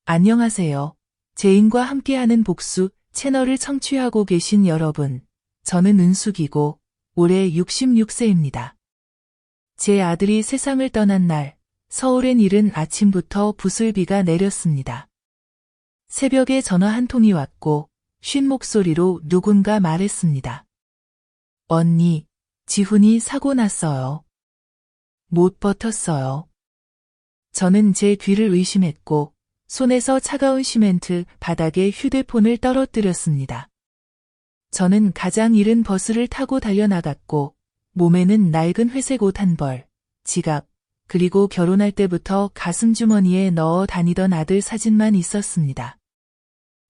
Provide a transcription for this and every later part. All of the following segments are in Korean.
안녕하세요. 제인과 함께하는 복수 채널을 청취하고 계신 여러분. 저는 은숙이고 올해 66세입니다. 제 아들이 세상을 떠난 날, 서울엔 이른 아침부터 부슬비가 내렸습니다. 새벽에 전화 한 통이 왔고 쉰 목소리로 누군가 말했습니다. 언니, 지훈이 사고 났어요. 못 버텼어요. 저는 제 귀를 의심했고 손에서 차가운 시멘트 바닥에 휴대폰을 떨어뜨렸습니다. 저는 가장 이른 버스를 타고 달려나갔고 몸에는 낡은 회색 옷 한 벌, 지갑, 그리고 결혼할 때부터 가슴 주머니에 넣어 다니던 아들 사진만 있었습니다.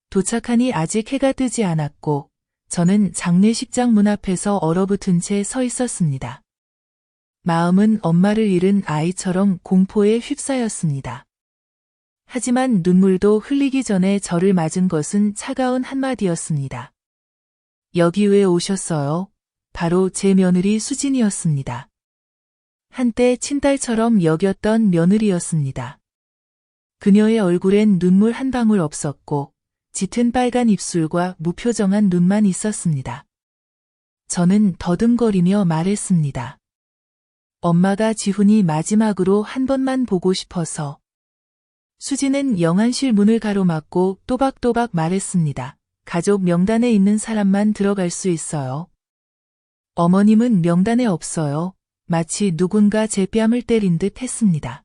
도착하니 아직 해가 뜨지 않았고 저는 장례식장 문 앞에서 얼어붙은 채 서 있었습니다. 마음은 엄마를 잃은 아이처럼 공포에 휩싸였습니다. 하지만 눈물도 흘리기 전에 저를 맞은 것은 차가운 한마디였습니다. 여기 왜 오셨어요? 바로 제 며느리 수진이었습니다. 한때 친딸처럼 여겼던 며느리였습니다. 그녀의 얼굴엔 눈물 한 방울 없었고 짙은 빨간 입술과 무표정한 눈만 있었습니다. 저는 더듬거리며 말했습니다. 엄마가 지훈이 마지막으로 한 번만 보고 싶어서. 수지는 영안실 문을 가로막고 또박또박 말했습니다. 가족 명단에 있는 사람만 들어갈 수 있어요. 어머님은 명단에 없어요. 마치 누군가 제 뺨을 때린 듯 했습니다.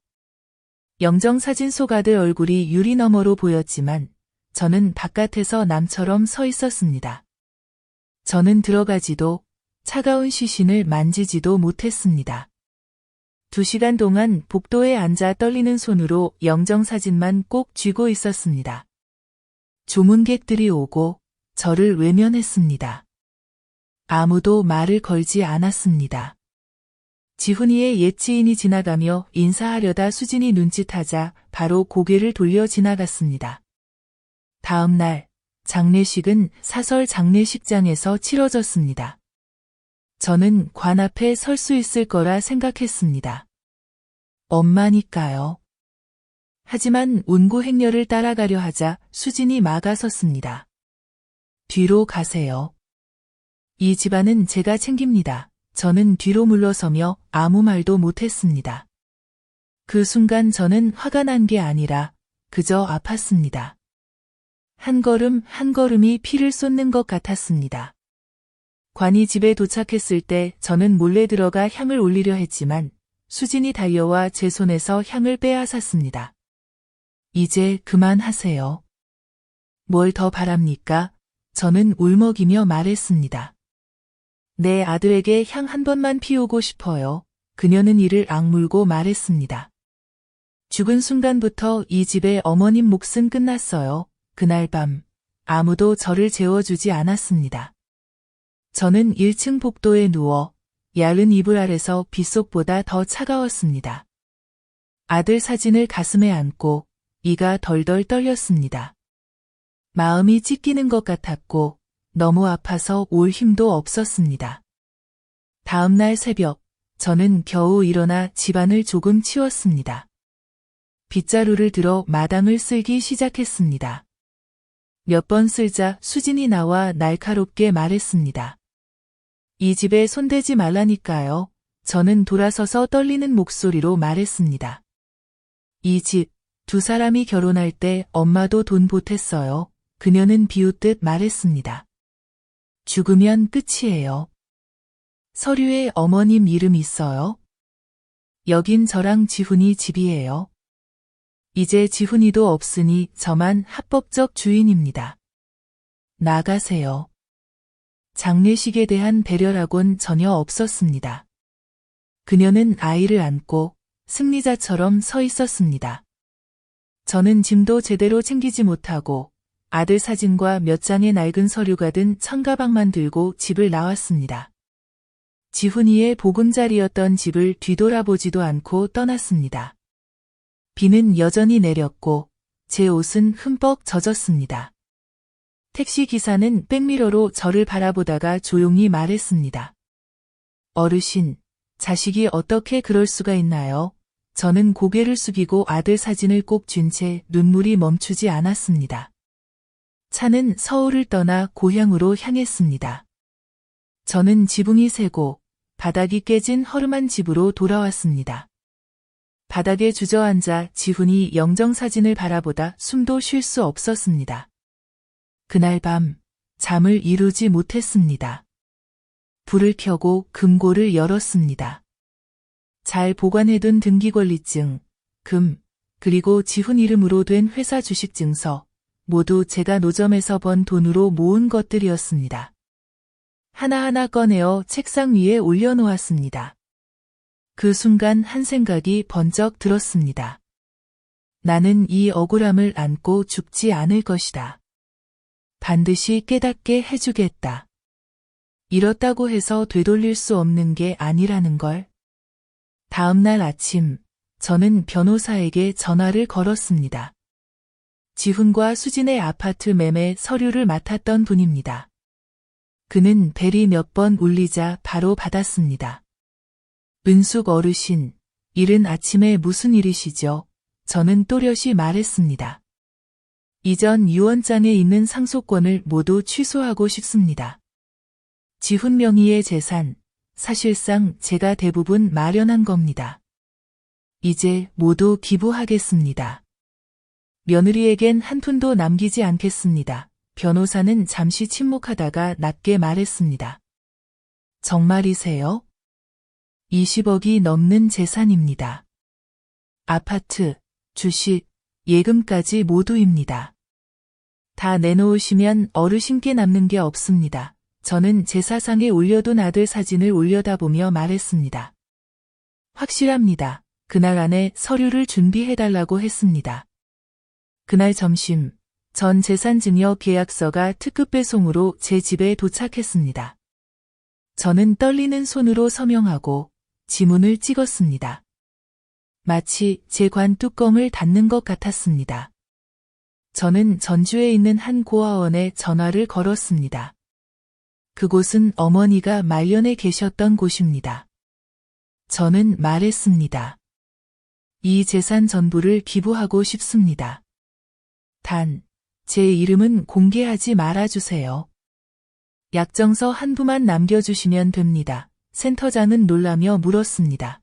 영정사진 속 아들 얼굴이 유리 너머로 보였지만 저는 바깥에서 남처럼 서 있었습니다. 저는 들어가지도 차가운 시신을 만지지도 못했습니다. 2시간 동안 복도에 앉아 떨리는 손으로 영정사진만 꼭 쥐고 있었습니다. 조문객들이 오고 저를 외면했습니다. 아무도 말을 걸지 않았습니다. 지훈이의 옛 지인이 지나가며 인사하려다 수진이 눈짓하자 바로 고개를 돌려 지나갔습니다. 다음 날 장례식은 사설 장례식장에서 치러졌습니다. 저는 관 앞에 설 수 있을 거라 생각했습니다. 엄마니까요. 하지만 운구 행렬을 따라가려 하자 수진이 막아섰습니다. 뒤로 가세요. 이 집안은 제가 챙깁니다. 저는 뒤로 물러서며 아무 말도 못했습니다. 그 순간 저는 화가 난 게 아니라 그저 아팠습니다. 한 걸음 한 걸음이 피를 쏟는 것 같았습니다. 관이 집에 도착했을 때 저는 몰래 들어가 향을 올리려 했지만 수진이 달려와 제 손에서 향을 빼앗았습니다. 이제 그만하세요. 뭘 더 바랍니까? 저는 울먹이며 말했습니다. 내 아들에게 향 한 번만 피우고 싶어요. 그녀는 이를 악물고 말했습니다. 죽은 순간부터 이 집의 어머님 몫은 끝났어요. 그날 밤 아무도 저를 재워주지 않았습니다. 저는 1층 복도에 누워 얇은 이불 아래서 빗속보다 더 차가웠습니다. 아들 사진을 가슴에 안고 이가 덜덜 떨렸습니다. 마음이 찢기는 것 같았고 너무 아파서 올 힘도 없었습니다. 다음 날 새벽 저는 겨우 일어나 집안을 조금 치웠습니다. 빗자루를 들어 마당을 쓸기 시작했습니다. 몇 번 쓸자 수진이 나와 날카롭게 말했습니다. 이 집에 손대지 말라니까요. 저는 돌아서서 떨리는 목소리로 말했습니다. 이 집, 2사람이 결혼할 때 엄마도 돈 보탰어요. 그녀는 비웃듯 말했습니다. 죽으면 끝이에요. 서류에 어머님 이름 있어요? 여긴 저랑 지훈이 집이에요. 이제 지훈이도 없으니 저만 합법적 주인입니다. 나가세요. 장례식에 대한 배려라곤 전혀 없었습니다. 그녀는 아이를 안고 승리자처럼 서 있었습니다. 저는 짐도 제대로 챙기지 못하고 아들 사진과 몇 장의 낡은 서류가 든 청가방만 들고 집을 나왔습니다. 지훈이의 보금자리였던 집을 뒤돌아보지도 않고 떠났습니다. 비는 여전히 내렸고 제 옷은 흠뻑 젖었습니다. 택시 기사는 백미러로 저를 바라보다가 조용히 말했습니다. 어르신, 자식이 어떻게 그럴 수가 있나요? 저는 고개를 숙이고 아들 사진을 꼭 쥔 채 눈물이 멈추지 않았습니다. 차는 서울을 떠나 고향으로 향했습니다. 저는 지붕이 새고 바닥이 깨진 허름한 집으로 돌아왔습니다. 바닥에 주저앉아 지훈이 영정사진을 바라보다 숨도 쉴 수 없었습니다. 그날 밤 잠을 이루지 못했습니다. 불을 켜고 금고를 열었습니다. 잘 보관해둔 등기권리증, 금, 그리고 지훈 이름으로 된 회사 주식증서, 모두 제가 노점에서 번 돈으로 모은 것들이었습니다. 하나하나 꺼내어 책상 위에 올려놓았습니다. 그 순간 한 생각이 번쩍 들었습니다. 나는 이 억울함을 안고 죽지 않을 것이다. 반드시 깨닫게 해주겠다. 잃었다고 해서 되돌릴 수 없는 게 아니라는 걸. 다음 날 아침, 저는 변호사에게 전화를 걸었습니다. 지훈과 수진의 아파트 매매 서류를 맡았던 분입니다. 그는 벨이 몇 번 울리자 바로 받았습니다. 은숙 어르신, 이른 아침에 무슨 일이시죠? 저는 또렷이 말했습니다. 이전 유언장에 있는 상속권을 모두 취소하고 싶습니다. 지훈 명의의 재산, 사실상 제가 대부분 마련한 겁니다. 이제 모두 기부하겠습니다. 며느리에겐 한 푼도 남기지 않겠습니다. 변호사는 잠시 침묵하다가 낮게 말했습니다. 정말이세요? 20억이 넘는 재산입니다. 아파트, 주식, 예금까지 모두입니다. 다 내놓으시면 어르신께 남는 게 없습니다. 저는 제사상에 올려둔 아들 사진을 올려다보며 말했습니다. 확실합니다. 그날 안에 서류를 준비해달라고 했습니다. 그날 점심, 전 재산증여 계약서가 특급 배송으로 제 집에 도착했습니다. 저는 떨리는 손으로 서명하고 지문을 찍었습니다. 마치 제 관 뚜껑을 닫는 것 같았습니다. 저는 전주에 있는 한 고아원에 전화를 걸었습니다. 그곳은 어머니가 말년에 계셨던 곳입니다. 저는 말했습니다. 이 재산 전부를 기부하고 싶습니다. 단, 제 이름은 공개하지 말아주세요. 약정서 한 부만 남겨주시면 됩니다. 센터장은 놀라며 물었습니다.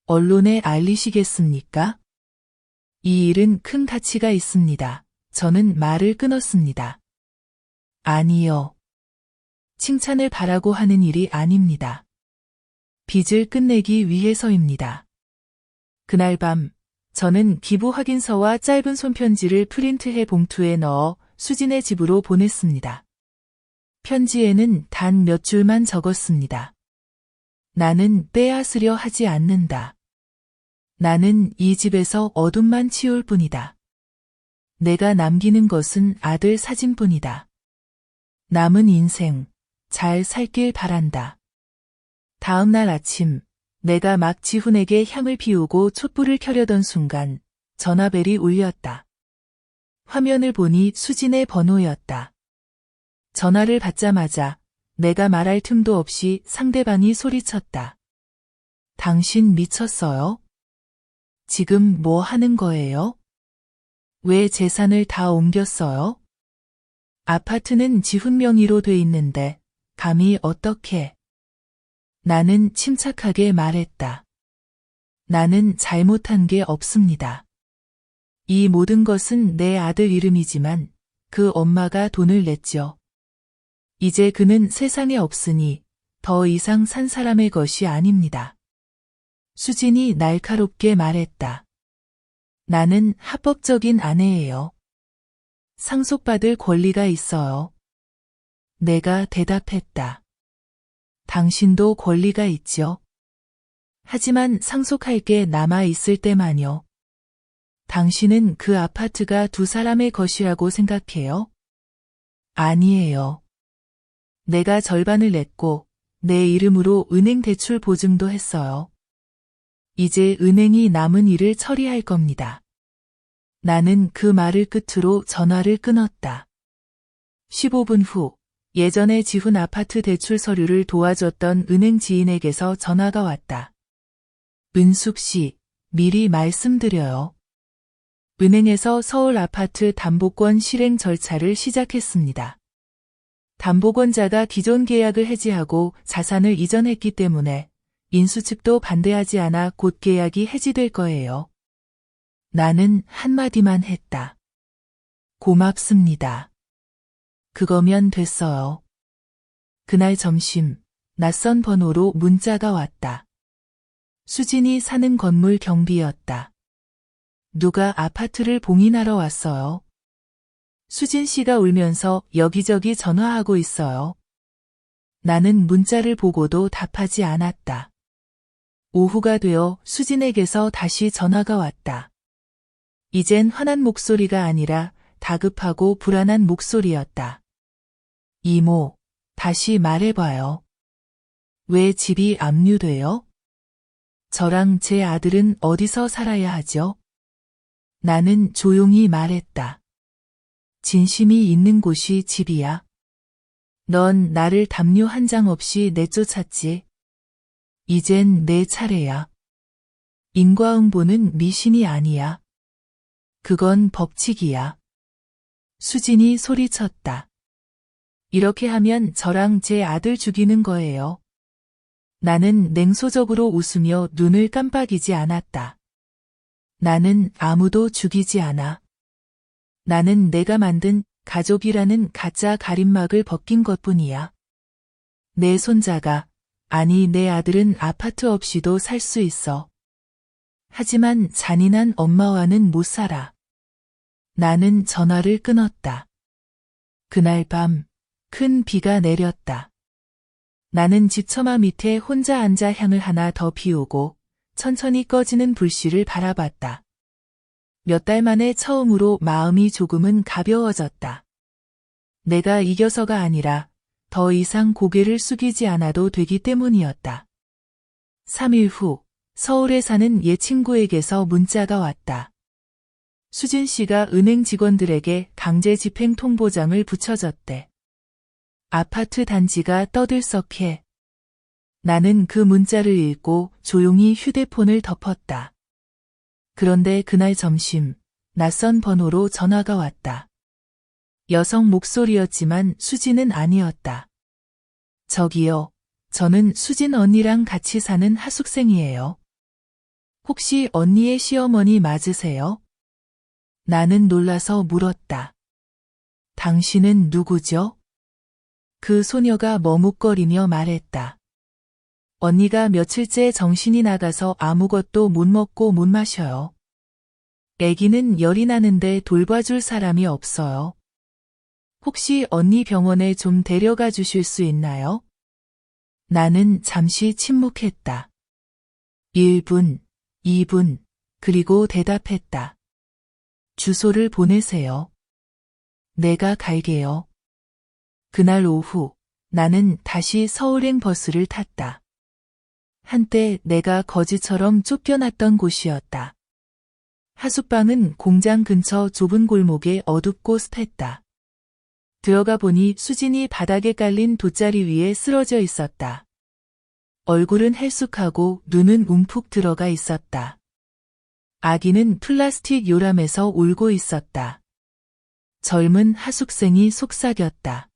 언론에 알리시겠습니까? 이 일은 큰 가치가 있습니다. 저는 말을 끊었습니다. 아니요. 칭찬을 바라고 하는 일이 아닙니다. 빚을 끝내기 위해서입니다. 그날 밤, 저는 기부 확인서와 짧은 손편지를 프린트해 봉투에 넣어 수진의 집으로 보냈습니다. 편지에는 단 몇 줄만 적었습니다. 나는 빼앗으려 하지 않는다. 나는 이 집에서 어둠만 치울 뿐이다. 내가 남기는 것은 아들 사진뿐이다. 남은 인생 잘 살길 바란다. 다음 날 아침, 내가 막 지훈에게 향을 피우고 촛불을 켜려던 순간 전화벨이 울렸다. 화면을 보니 수진의 번호였다. 전화를 받자마자 내가 말할 틈도 없이 상대방이 소리쳤다. 당신 미쳤어요? 지금 뭐 하는 거예요? 왜 재산을 다 옮겼어요? 아파트는 지훈 명의로 돼 있는데 감히 어떻게? 나는 침착하게 말했다. 나는 잘못한 게 없습니다. 이 모든 것은 내 아들 이름이지만 그 엄마가 돈을 냈죠. 이제 그는 세상에 없으니 더 이상 산 사람의 것이 아닙니다. 수진이 날카롭게 말했다. 나는 합법적인 아내예요. 상속받을 권리가 있어요. 내가 대답했다. 당신도 권리가 있죠. 하지만 상속할 게 남아 있을 때만요. 당신은 그 아파트가 두 사람의 것이라고 생각해요? 아니에요. 내가 절반을 냈고 내 이름으로 은행 대출 보증도 했어요. 이제 은행이 남은 일을 처리할 겁니다. 나는 그 말을 끝으로 전화를 끊었다. 15분 후 예전에 지훈 아파트 대출 서류를 도와줬던 은행 지인에게서 전화가 왔다. 은숙 씨, 미리 말씀드려요. 은행에서 서울 아파트 담보권 실행 절차를 시작했습니다. 담보권자가 기존 계약을 해지하고 자산을 이전했기 때문에 인수 측도 반대하지 않아 곧 계약이 해지될 거예요. 나는 한마디만 했다. 고맙습니다. 그거면 됐어요. 그날 점심, 낯선 번호로 문자가 왔다. 수진이 사는 건물 경비였다. 누가 아파트를 봉인하러 왔어요. 수진 씨가 울면서 여기저기 전화하고 있어요. 나는 문자를 보고도 답하지 않았다. 오후가 되어 수진에게서 다시 전화가 왔다. 이젠 화난 목소리가 아니라 다급하고 불안한 목소리였다. 이모, 다시 말해봐요. 왜 집이 압류돼요? 저랑 제 아들은 어디서 살아야 하죠? 나는 조용히 말했다. 진심이 있는 곳이 집이야. 넌 나를 담요 한 장 없이 내쫓았지. 이젠 내 차례야. 인과응보는 미신이 아니야. 그건 법칙이야. 수진이 소리쳤다. 이렇게 하면 저랑 제 아들 죽이는 거예요. 나는 냉소적으로 웃으며 눈을 깜빡이지 않았다. 나는 아무도 죽이지 않아. 나는 내가 만든 가족이라는 가짜 가림막을 벗긴 것뿐이야. 내 손자가, 아니 내 아들은 아파트 없이도 살 수 있어. 하지만 잔인한 엄마와는 못 살아. 나는 전화를 끊었다. 그날 밤, 큰 비가 내렸다. 나는 집처마 밑에 혼자 앉아 향을 하나 더 피우고 천천히 꺼지는 불씨를 바라봤다. 몇 달 만에 처음으로 마음이 조금은 가벼워졌다. 내가 이겨서가 아니라 더 이상 고개를 숙이지 않아도 되기 때문이었다. 3일 후 서울에 사는 옛 친구에게서 문자가 왔다. 수진 씨가 은행 직원들에게 강제 집행 통보장을 붙여줬대. 아파트 단지가 떠들썩해. 나는 그 문자를 읽고 조용히 휴대폰을 덮었다. 그런데 그날 점심, 낯선 번호로 전화가 왔다. 여성 목소리였지만 수진은 아니었다. 저기요, 저는 수진 언니랑 같이 사는 하숙생이에요. 혹시 언니의 시어머니 맞으세요? 나는 놀라서 물었다. 당신은 누구죠? 그 소녀가 머뭇거리며 말했다. 언니가 며칠째 정신이 나가서 아무것도 못 먹고 못 마셔요. 애기는 열이 나는데 돌봐줄 사람이 없어요. 혹시 언니 병원에 좀 데려가 주실 수 있나요? 나는 잠시 침묵했다. 1분, 2분, 그리고 대답했다. 주소를 보내세요. 내가 갈게요. 그날 오후, 나는 다시 서울행 버스를 탔다. 한때 내가 거지처럼 쫓겨났던 곳이었다. 하숙방은 공장 근처 좁은 골목에 어둡고 습했다. 들어가 보니 수진이 바닥에 깔린 돗자리 위에 쓰러져 있었다. 얼굴은 헬쑥하고 눈은 움푹 들어가 있었다. 아기는 플라스틱 요람에서 울고 있었다. 젊은 하숙생이 속삭였다.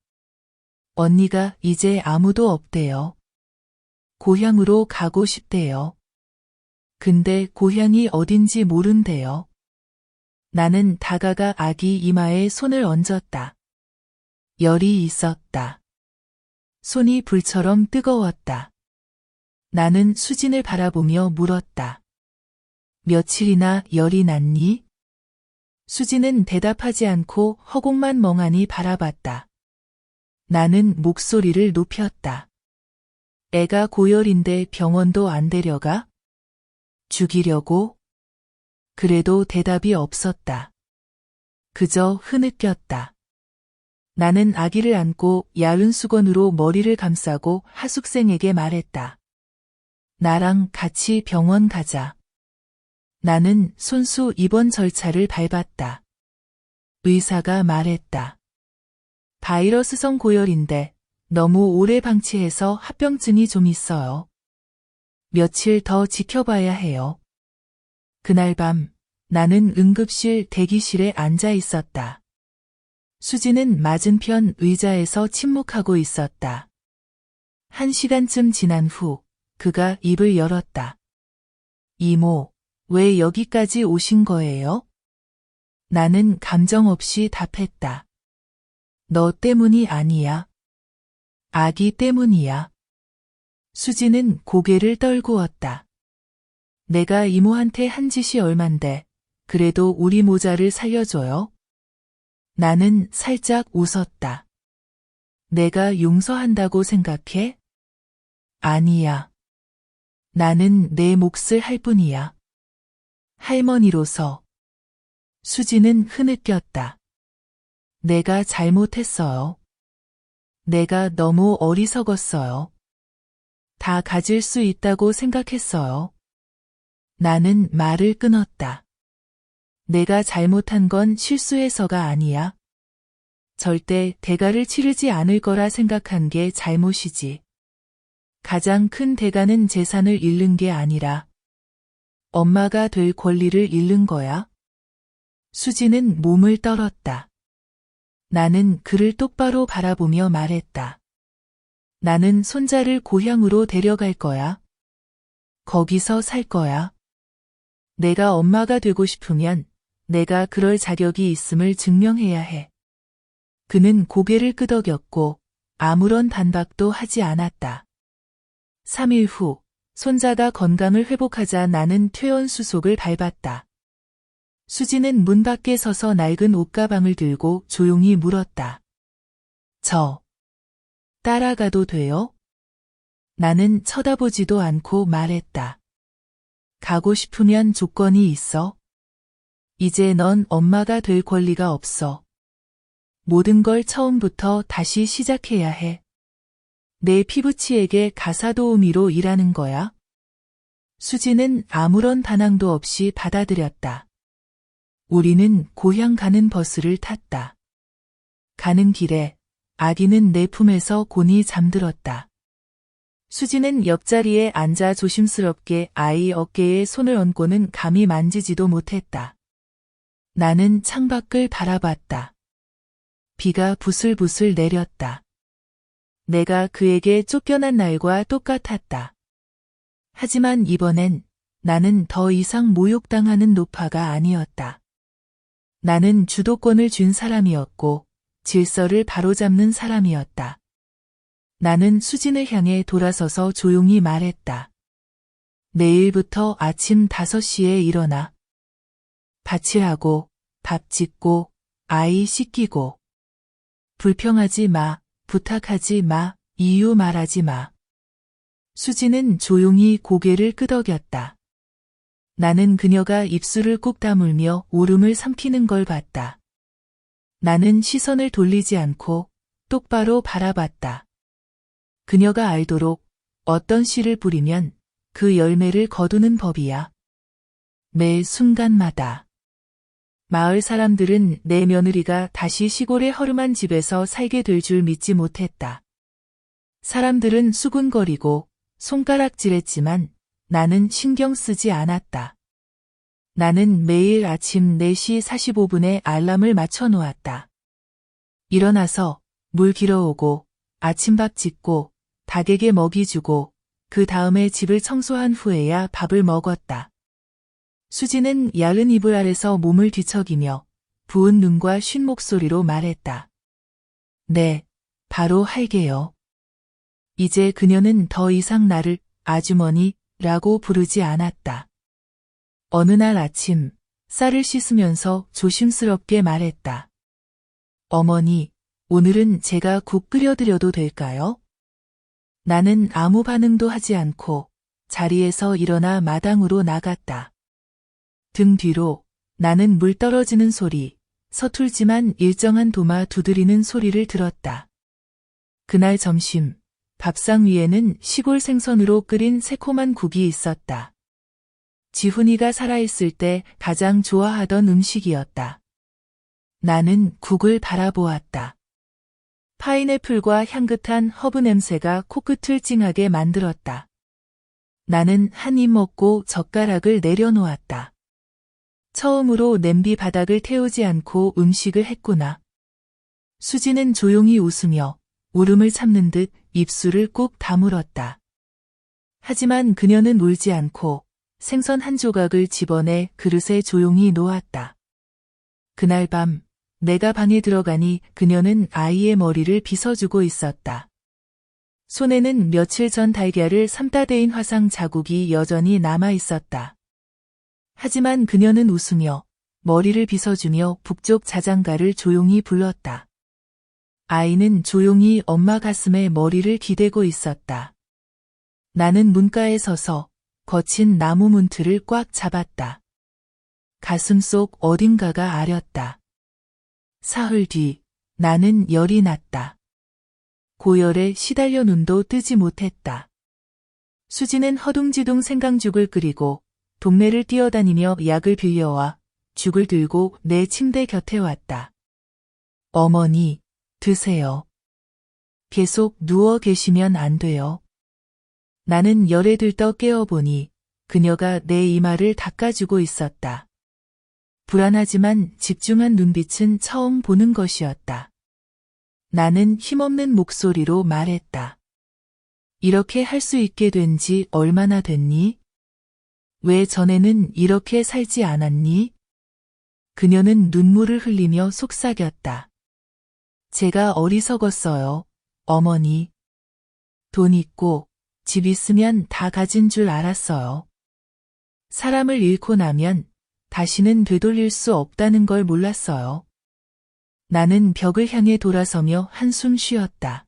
언니가 이제 아무도 없대요. 고향으로 가고 싶대요. 근데 고향이 어딘지 모른대요. 나는 다가가 아기 이마에 손을 얹었다. 열이 있었다. 손이 불처럼 뜨거웠다. 나는 수진을 바라보며 물었다. 며칠이나 열이 났니? 수진은 대답하지 않고 허공만 멍하니 바라봤다. 나는 목소리를 높였다. 애가 고열인데 병원도 안 데려가? 죽이려고? 그래도 대답이 없었다. 그저 흐느꼈다. 나는 아기를 안고 야윈 수건으로 머리를 감싸고 하숙생에게 말했다. 나랑 같이 병원 가자. 나는 손수 입원 절차를 밟았다. 의사가 말했다. 바이러스성 고열인데 너무 오래 방치해서 합병증이 좀 있어요. 며칠 더 지켜봐야 해요. 그날 밤 나는 응급실 대기실에 앉아 있었다. 수지는 맞은편 의자에서 침묵하고 있었다. 1시간쯤 지난 후 그가 입을 열었다. 이모, 왜 여기까지 오신 거예요? 나는 감정 없이 답했다. 너 때문이 아니야. 아기 때문이야. 수지는 고개를 떨구었다. 내가 이모한테 한 짓이 얼만데 그래도 우리 모자를 살려줘요? 나는 살짝 웃었다. 내가 용서한다고 생각해? 아니야. 나는 내 몫을 할 뿐이야. 할머니로서. 수지는 흐느꼈다. 내가 잘못했어요. 내가 너무 어리석었어요. 다 가질 수 있다고 생각했어요. 나는 말을 끊었다. 내가 잘못한 건 실수해서가 아니야. 절대 대가를 치르지 않을 거라 생각한 게 잘못이지. 가장 큰 대가는 재산을 잃는 게 아니라 엄마가 될 권리를 잃는 거야. 수지는 몸을 떨었다. 나는 그를 똑바로 바라보며 말했다. 나는 손자를 고향으로 데려갈 거야. 거기서 살 거야. 내가 엄마가 되고 싶으면 내가 그럴 자격이 있음을 증명해야 해. 그는 고개를 끄덕였고 아무런 반박도 하지 않았다. 3일 후 손자가 건강을 회복하자 나는 퇴원 수속을 밟았다. 수지는 문 밖에 서서 낡은 옷가방을 들고 조용히 물었다. 저 따라가도 돼요? 나는 쳐다보지도 않고 말했다. 가고 싶으면 조건이 있어. 이제 넌 엄마가 될 권리가 없어. 모든 걸 처음부터 다시 시작해야 해. 내 피부치에게 가사도우미로 일하는 거야. 수지는 아무런 반항도 없이 받아들였다. 우리는 고향 가는 버스를 탔다. 가는 길에 아기는 내 품에서 곤히 잠들었다. 수지는 옆자리에 앉아 조심스럽게 아이 어깨에 손을 얹고는 감히 만지지도 못했다. 나는 창밖을 바라봤다. 비가 부슬부슬 내렸다. 내가 그에게 쫓겨난 날과 똑같았다. 하지만 이번엔 나는 더 이상 모욕당하는 노파가 아니었다. 나는 주도권을 쥔 사람이었고 질서를 바로잡는 사람이었다. 나는 수진을 향해 돌아서서 조용히 말했다. 내일부터 아침 5시에 일어나. 밭일하고, 밥 짓고, 아이 씻기고. 불평하지 마, 부탁하지 마, 이유 말하지 마. 수지는 조용히 고개를 끄덕였다. 나는 그녀가 입술을 꾹 다물며 울음을 삼키는 걸 봤다. 나는 시선을 돌리지 않고 똑바로 바라봤다. 그녀가 알도록 어떤 씨를 뿌리면 그 열매를 거두는 법이야. 매 순간마다. 마을 사람들은 내 며느리가 다시 시골의 허름한 집에서 살게 될 줄 믿지 못했다. 사람들은 수군거리고 손가락질했지만 나는 신경 쓰지 않았다. 나는 매일 아침 4시 45분에 알람을 맞춰 놓았다. 일어나서 물 길어오고 아침밥 짓고 닭에게 먹이 주고 그 다음에 집을 청소한 후에야 밥을 먹었다. 수지는 야른 이불 아래서 몸을 뒤척이며 부은 눈과 쉰 목소리로 말했다. 네, 바로 할게요. 이제 그녀는 더 이상 나를 아주머니라고 부르지 않았다. 어느 날 아침 쌀을 씻으면서 조심스럽게 말했다. 어머니, 오늘은 제가 국 끓여드려도 될까요? 나는 아무 반응도 하지 않고 자리에서 일어나 마당으로 나갔다. 등 뒤로 나는 물 떨어지는 소리, 서툴지만 일정한 도마 두드리는 소리를 들었다. 그날 점심, 밥상 위에는 시골 생선으로 끓인 새콤한 국이 있었다. 지훈이가 살아있을 때 가장 좋아하던 음식이었다. 나는 국을 바라보았다. 파인애플과 향긋한 허브 냄새가 코끝을 찡하게 만들었다. 나는 한 입 먹고 젓가락을 내려놓았다. 처음으로 냄비 바닥을 태우지 않고 음식을 했구나. 수지는 조용히 웃으며 울음을 참는 듯 입술을 꾹 다물었다. 하지만 그녀는 울지 않고 생선 한 조각을 집어내 그릇에 조용히 놓았다. 그날 밤 내가 방에 들어가니 그녀는 아이의 머리를 빗어주고 있었다. 손에는 며칠 전 달걀을 삶다 대인 화상 자국이 여전히 남아 있었다. 하지만 그녀는 웃으며 머리를 빗어주며 북쪽 자장가를 조용히 불렀다. 아이는 조용히 엄마 가슴에 머리를 기대고 있었다. 나는 문가에 서서 거친 나무 문틀을 꽉 잡았다. 가슴 속 어딘가가 아렸다. 사흘 뒤 나는 열이 났다. 고열에 시달려 눈도 뜨지 못했다. 수지는 허둥지둥 생강죽을 끓이고 동네를 뛰어다니며 약을 빌려와 죽을 들고 내 침대 곁에 왔다. 어머니, 드세요. 계속 누워 계시면 안 돼요. 나는 열에 들떠 깨어보니 그녀가 내 이마를 닦아주고 있었다. 불안하지만 집중한 눈빛은 처음 보는 것이었다. 나는 힘없는 목소리로 말했다. 이렇게 할 수 있게 된 지 얼마나 됐니? 왜 전에는 이렇게 살지 않았니? 그녀는 눈물을 흘리며 속삭였다. 제가 어리석었어요, 어머니. 돈 있고 집 있으면 다 가진 줄 알았어요. 사람을 잃고 나면 다시는 되돌릴 수 없다는 걸 몰랐어요. 나는 벽을 향해 돌아서며 한숨 쉬었다.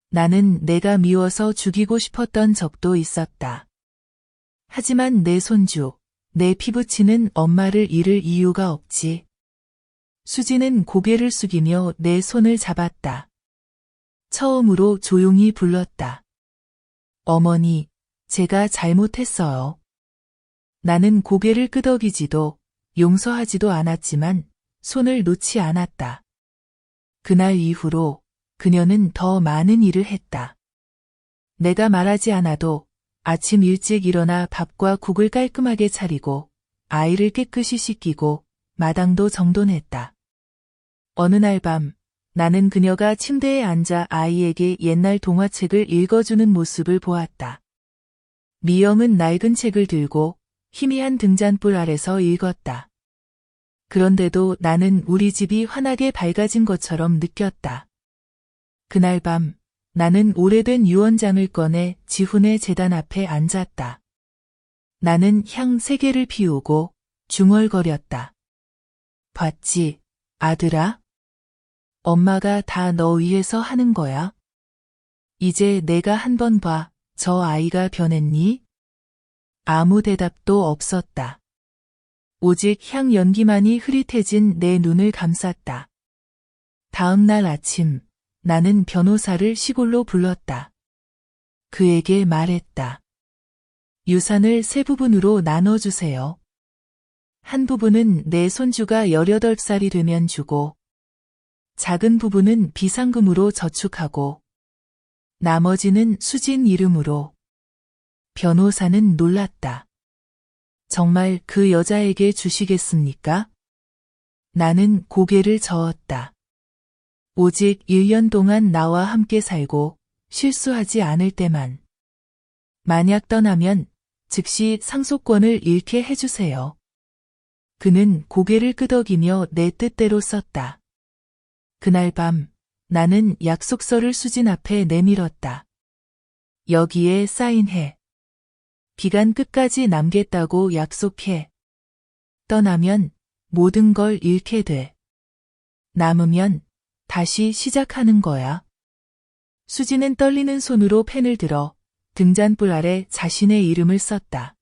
나는 내가 미워서 죽이고 싶었던 적도 있었다. 하지만 내 손주, 내 피부치는 엄마를 잃을 이유가 없지. 수지는 고개를 숙이며 내 손을 잡았다. 처음으로 조용히 불렀다. 어머니, 제가 잘못했어요. 나는 고개를 끄덕이지도 용서하지도 않았지만 손을 놓지 않았다. 그날 이후로 그녀는 더 많은 일을 했다. 내가 말하지 않아도 아침 일찍 일어나 밥과 국을 깔끔하게 차리고 아이를 깨끗이 씻기고 마당도 정돈했다. 어느 날 밤 나는 그녀가 침대에 앉아 아이에게 옛날 동화책을 읽어주는 모습을 보았다. 미영은 낡은 책을 들고 희미한 등잔불 아래서 읽었다. 그런데도 나는 우리 집이 환하게 밝아진 것처럼 느꼈다. 그날 밤 나는 오래된 유언장을 꺼내 지훈의 제단 앞에 앉았다. 나는 향 3개를 피우고 중얼거렸다. 봤지, 아들아? 엄마가 다 너 위해서 하는 거야. 이제 내가 한번 봐, 저 아이가 변했니? 아무 대답도 없었다. 오직 향 연기만이 흐릿해진 내 눈을 감쌌다. 다음 날 아침, 나는 변호사를 시골로 불렀다. 그에게 말했다. 유산을 3부분으로 나눠주세요. 한 부분은 내 손주가 18살이 되면 주고, 작은 부분은 비상금으로 저축하고, 나머지는 수진 이름으로. 변호사는 놀랐다. 정말 그 여자에게 주시겠습니까? 나는 고개를 저었다. 오직 1년 동안 나와 함께 살고 실수하지 않을 때만. 만약 떠나면 즉시 상속권을 잃게 해주세요. 그는 고개를 끄덕이며 내 뜻대로 썼다. 그날 밤 나는 약속서를 수진 앞에 내밀었다. 여기에 사인해. 기간 끝까지 남겠다고 약속해. 떠나면 모든 걸 잃게 돼. 남으면 다시 시작하는 거야. 수지는 떨리는 손으로 펜을 들어 등잔불 아래 자신의 이름을 썼다.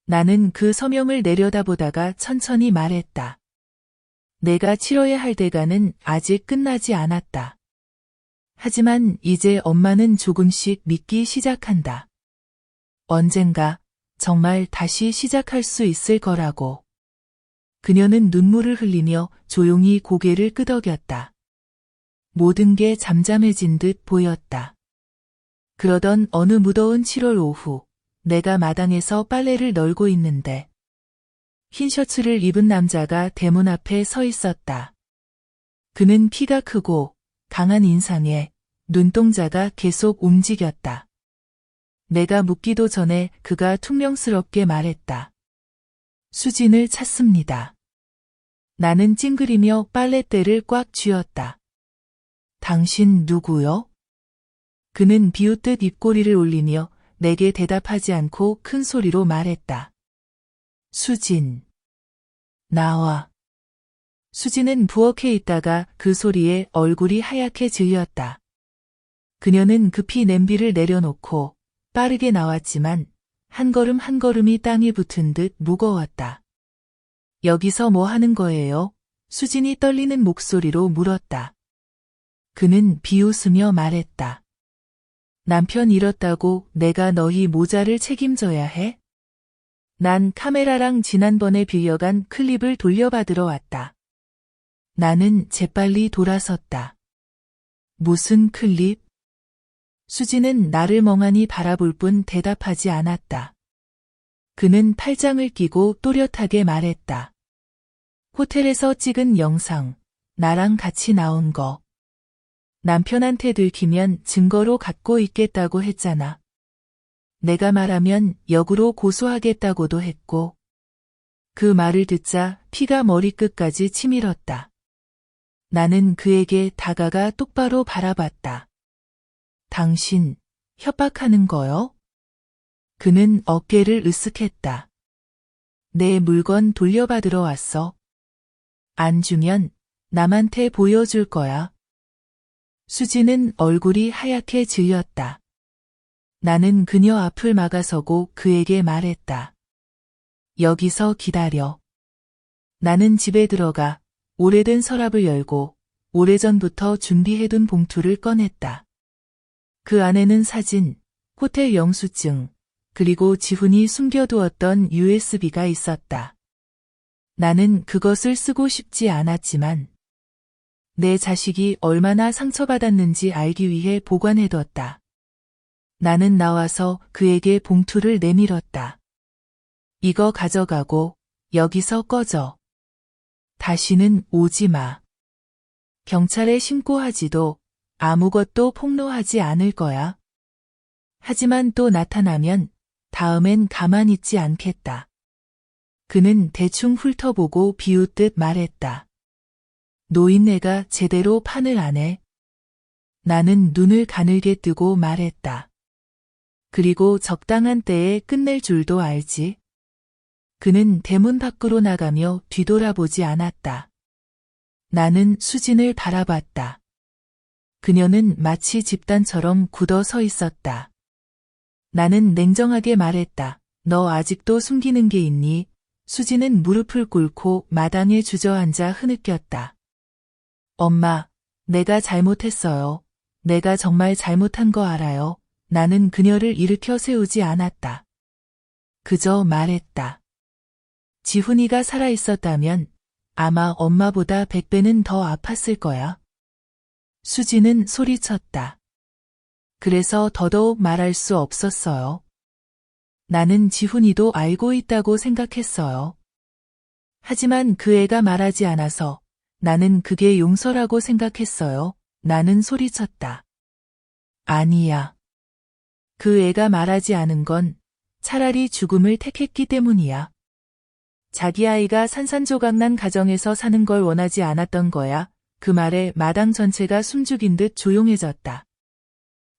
나는 그 서명을 내려다보다가 천천히 말했다. 내가 치러야 할 대가는 아직 끝나지 않았다. 하지만 이제 엄마는 조금씩 믿기 시작한다. 언젠가 정말 다시 시작할 수 있을 거라고. 그녀는 눈물을 흘리며 조용히 고개를 끄덕였다. 모든 게 잠잠해진 듯 보였다. 그러던 어느 무더운 7월 오후, 내가 마당에서 빨래를 널고 있는데 흰 셔츠를 입은 남자가 대문 앞에 서 있었다. 그는 키가 크고 강한 인상에 눈동자가 계속 움직였다. 내가 묻기도 전에 그가 퉁명스럽게 말했다. 수진을 찾습니다. 나는 찡그리며 빨랫대를 꽉 쥐었다. 당신 누구요? 그는 비웃듯 입꼬리를 올리며 내게 대답하지 않고 큰 소리로 말했다. 수진. 나와. 수진은 부엌에 있다가 그 소리에 얼굴이 하얗게 질렸다. 그녀는 급히 냄비를 내려놓고 빠르게 나왔지만 한 걸음 한 걸음이 땅에 붙은 듯 무거웠다. 여기서 뭐 하는 거예요? 수진이 떨리는 목소리로 물었다. 그는 비웃으며 말했다. 남편 잃었다고 내가 너희 모자를 책임져야 해? 난 카메라랑 지난번에 빌려간 클립을 돌려받으러 왔다. 나는 재빨리 돌아섰다. 무슨 클립? 수진은 나를 멍하니 바라볼 뿐 대답하지 않았다. 그는 팔짱을 끼고 또렷하게 말했다. 호텔에서 찍은 영상, 나랑 같이 나온 거. 남편한테 들키면 증거로 갖고 있겠다고 했잖아. 내가 말하면 역으로 고소하겠다고도 했고. 그 말을 듣자 피가 머리끝까지 치밀었다. 나는 그에게 다가가 똑바로 바라봤다. 당신, 협박하는 거요? 그는 어깨를 으쓱했다. 내 물건 돌려받으러 왔어. 안 주면 남한테 보여줄 거야. 수지는 얼굴이 하얗게 질렸다. 나는 그녀 앞을 막아서고 그에게 말했다. 여기서 기다려. 나는 집에 들어가 오래된 서랍을 열고 오래전부터 준비해둔 봉투를 꺼냈다. 그 안에는 사진, 호텔 영수증, 그리고 지훈이 숨겨두었던 USB가 있었다. 나는 그것을 쓰고 싶지 않았지만 내 자식이 얼마나 상처받았는지 알기 위해 보관해뒀다. 나는 나와서 그에게 봉투를 내밀었다. 이거 가져가고 여기서 꺼져. 다시는 오지 마. 경찰에 신고하지도 아무것도 폭로하지 않을 거야. 하지만 또 나타나면 다음엔 가만 있지 않겠다. 그는 대충 훑어보고 비웃듯 말했다. 노인네가 제대로 판을 안 해. 나는 눈을 가늘게 뜨고 말했다. 그리고 적당한 때에 끝낼 줄도 알지. 그는 대문 밖으로 나가며 뒤돌아보지 않았다. 나는 수진을 바라봤다. 그녀는 마치 집단처럼 굳어 서 있었다. 나는 냉정하게 말했다. 너 아직도 숨기는 게 있니? 수진은 무릎을 꿇고 마당에 주저앉아 흐느꼈다. 엄마, 내가 잘못했어요. 내가 정말 잘못한 거 알아요. 나는 그녀를 일으켜 세우지 않았다. 그저 말했다. 지훈이가 살아있었다면 아마 엄마보다 100배는 더 아팠을 거야. 수지는 소리쳤다. 그래서 더더욱 말할 수 없었어요. 나는 지훈이도 알고 있다고 생각했어요. 하지만 그 애가 말하지 않아서 나는 그게 용서라고 생각했어요. 나는 소리쳤다. 아니야. 그 애가 말하지 않은 건 차라리 죽음을 택했기 때문이야. 자기 아이가 산산조각난 가정에서 사는 걸 원하지 않았던 거야. 그 말에 마당 전체가 숨죽인 듯 조용해졌다.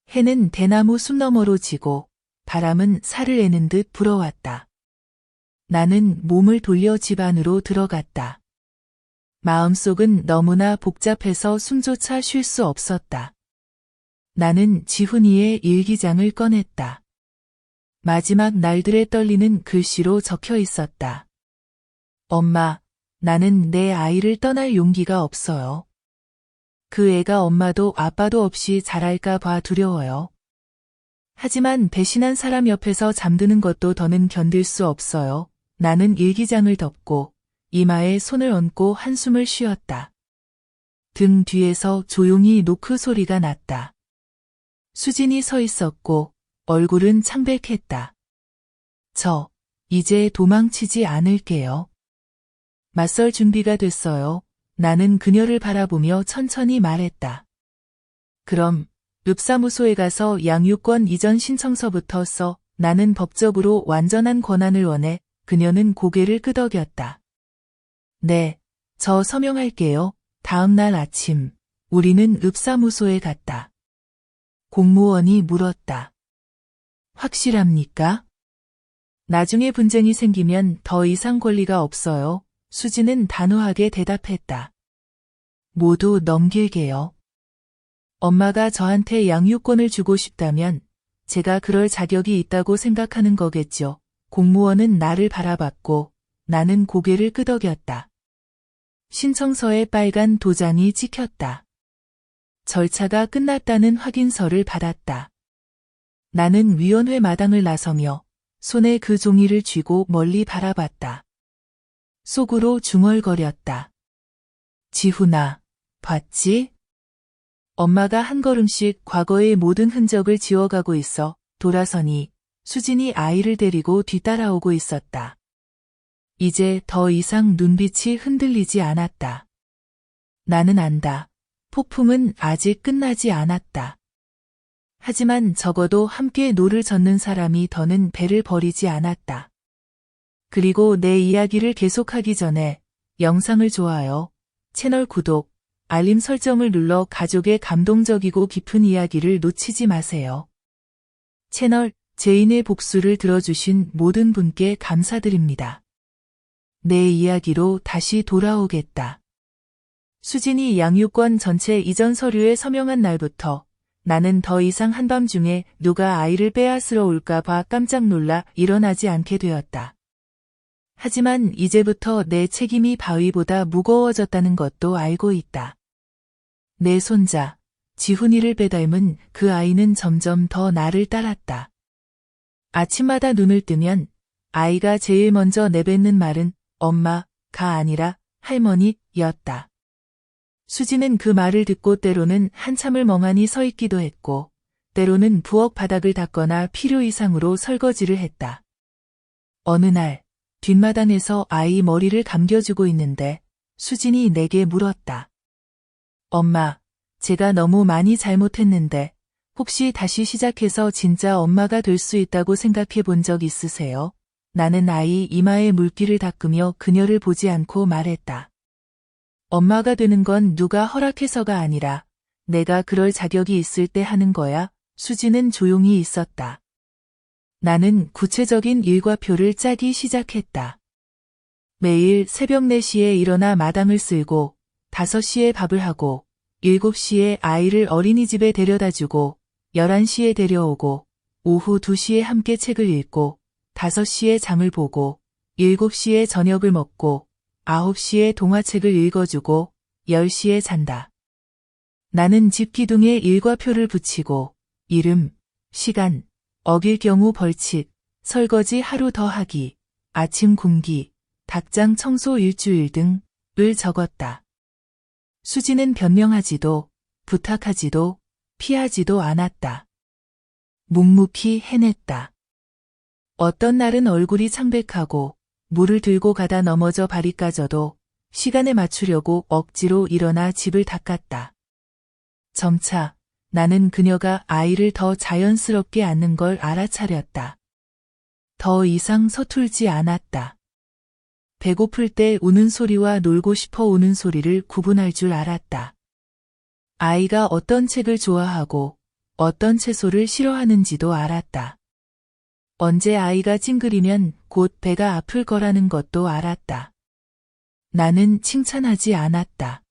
해는 대나무 숲 너머로 지고 바람은 살을 내는 듯 불어왔다. 나는 몸을 돌려 집 안으로 들어갔다. 마음속은 너무나 복잡해서 숨조차 쉴 수 없었다. 나는 지훈이의 일기장을 꺼냈다. 마지막 날들에 떨리는 글씨로 적혀 있었다. 엄마, 나는 내 아이를 떠날 용기가 없어요. 그 애가 엄마도 아빠도 없이 자랄까 봐 두려워요. 하지만 배신한 사람 옆에서 잠드는 것도 더는 견딜 수 없어요. 나는 일기장을 덮고 이마에 손을 얹고 한숨을 쉬었다. 등 뒤에서 조용히 노크 소리가 났다. 수진이 서 있었고 얼굴은 창백했다. 이제 도망치지 않을게요. 맞설 준비가 됐어요. 나는 그녀를 바라보며 천천히 말했다. 그럼 읍사무소에 가서 양육권 이전 신청서부터 써. 나는 법적으로 완전한 권한을 원해. 그녀는 고개를 끄덕였다. 네, 저 서명할게요. 다음 날 아침, 우리는 읍사무소에 갔다. 공무원이 물었다. 확실합니까? 나중에 분쟁이 생기면 더 이상 권리가 없어요. 수지는 단호하게 대답했다. 모두 넘길게요. 엄마가 저한테 양육권을 주고 싶다면 제가 그럴 자격이 있다고 생각하는 거겠죠. 공무원은 나를 바라봤고 나는 고개를 끄덕였다. 신청서에 빨간 도장이 찍혔다. 절차가 끝났다는 확인서를 받았다. 나는 위원회 마당을 나서며 손에 그 종이를 쥐고 멀리 바라봤다. 속으로 중얼거렸다. 지훈아, 봤지? 엄마가 한 걸음씩 과거의 모든 흔적을 지워가고 있어. 돌아서니 수진이 아이를 데리고 뒤따라오고 있었다. 이제 더 이상 눈빛이 흔들리지 않았다. 나는 안다. 폭풍은 아직 끝나지 않았다. 하지만 적어도 함께 노를 젓는 사람이 더는 배를 버리지 않았다. 그리고 내 이야기를 계속하기 전에 영상을 좋아요, 채널 구독, 알림 설정을 눌러 가족의 감동적이고 깊은 이야기를 놓치지 마세요. 채널 제인의 복수를 들어주신 모든 분께 감사드립니다. 내 이야기로 다시 돌아오겠다. 수진이 양육권 전체 이전 서류에 서명한 날부터 나는 더 이상 한밤중에 누가 아이를 빼앗으러 올까 봐 깜짝 놀라 일어나지 않게 되었다. 하지만 이제부터 내 책임이 바위보다 무거워졌다는 것도 알고 있다. 내 손자, 지훈이를 빼닮은 그 아이는 점점 더 나를 따랐다. 아침마다 눈을 뜨면 아이가 제일 먼저 내뱉는 말은 엄마가 아니라 할머니였다. 수지는 그 말을 듣고 때로는 한참을 멍하니 서 있기도 했고, 때로는 부엌 바닥을 닦거나 필요 이상으로 설거지를 했다. 어느 날, 뒷마당에서 아이 머리를 감겨주고 있는데 수진이 내게 물었다. 엄마, 제가 너무 많이 잘못했는데 혹시 다시 시작해서 진짜 엄마가 될 수 있다고 생각해 본 적 있으세요? 나는 아이 이마에 물기를 닦으며 그녀를 보지 않고 말했다. 엄마가 되는 건 누가 허락해서가 아니라 내가 그럴 자격이 있을 때 하는 거야. 수지는 조용히 있었다. 나는 구체적인 일과표를 짜기 시작했다. 매일 새벽 4시에 일어나 마당을 쓸고 5시에 밥을 하고 7시에 아이를 어린이집에 데려다주고 11시에 데려오고 오후 2시에 함께 책을 읽고 5시에 장을 보고 7시에 저녁을 먹고 9시에 동화책을 읽어주고 10시에 잔다. 나는 집 기둥에 일과표를 붙이고 이름, 시간, 어길 경우 벌칙, 설거지 하루 더 하기, 아침 공기, 닭장 청소 일주일 등을 적었다. 수지는 변명하지도 부탁하지도 피하지도 않았다. 묵묵히 해냈다. 어떤 날은 얼굴이 창백하고 물을 들고 가다 넘어져 발이 까져도 시간에 맞추려고 억지로 일어나 집을 닦았다. 점차 나는 그녀가 아이를 더 자연스럽게 안는 걸 알아차렸다. 더 이상 서툴지 않았다. 배고플 때 우는 소리와 놀고 싶어 우는 소리를 구분할 줄 알았다. 아이가 어떤 책을 좋아하고 어떤 채소를 싫어하는지도 알았다. 언제 아이가 찡그리면 곧 배가 아플 거라는 것도 알았다. 나는 칭찬하지 않았다.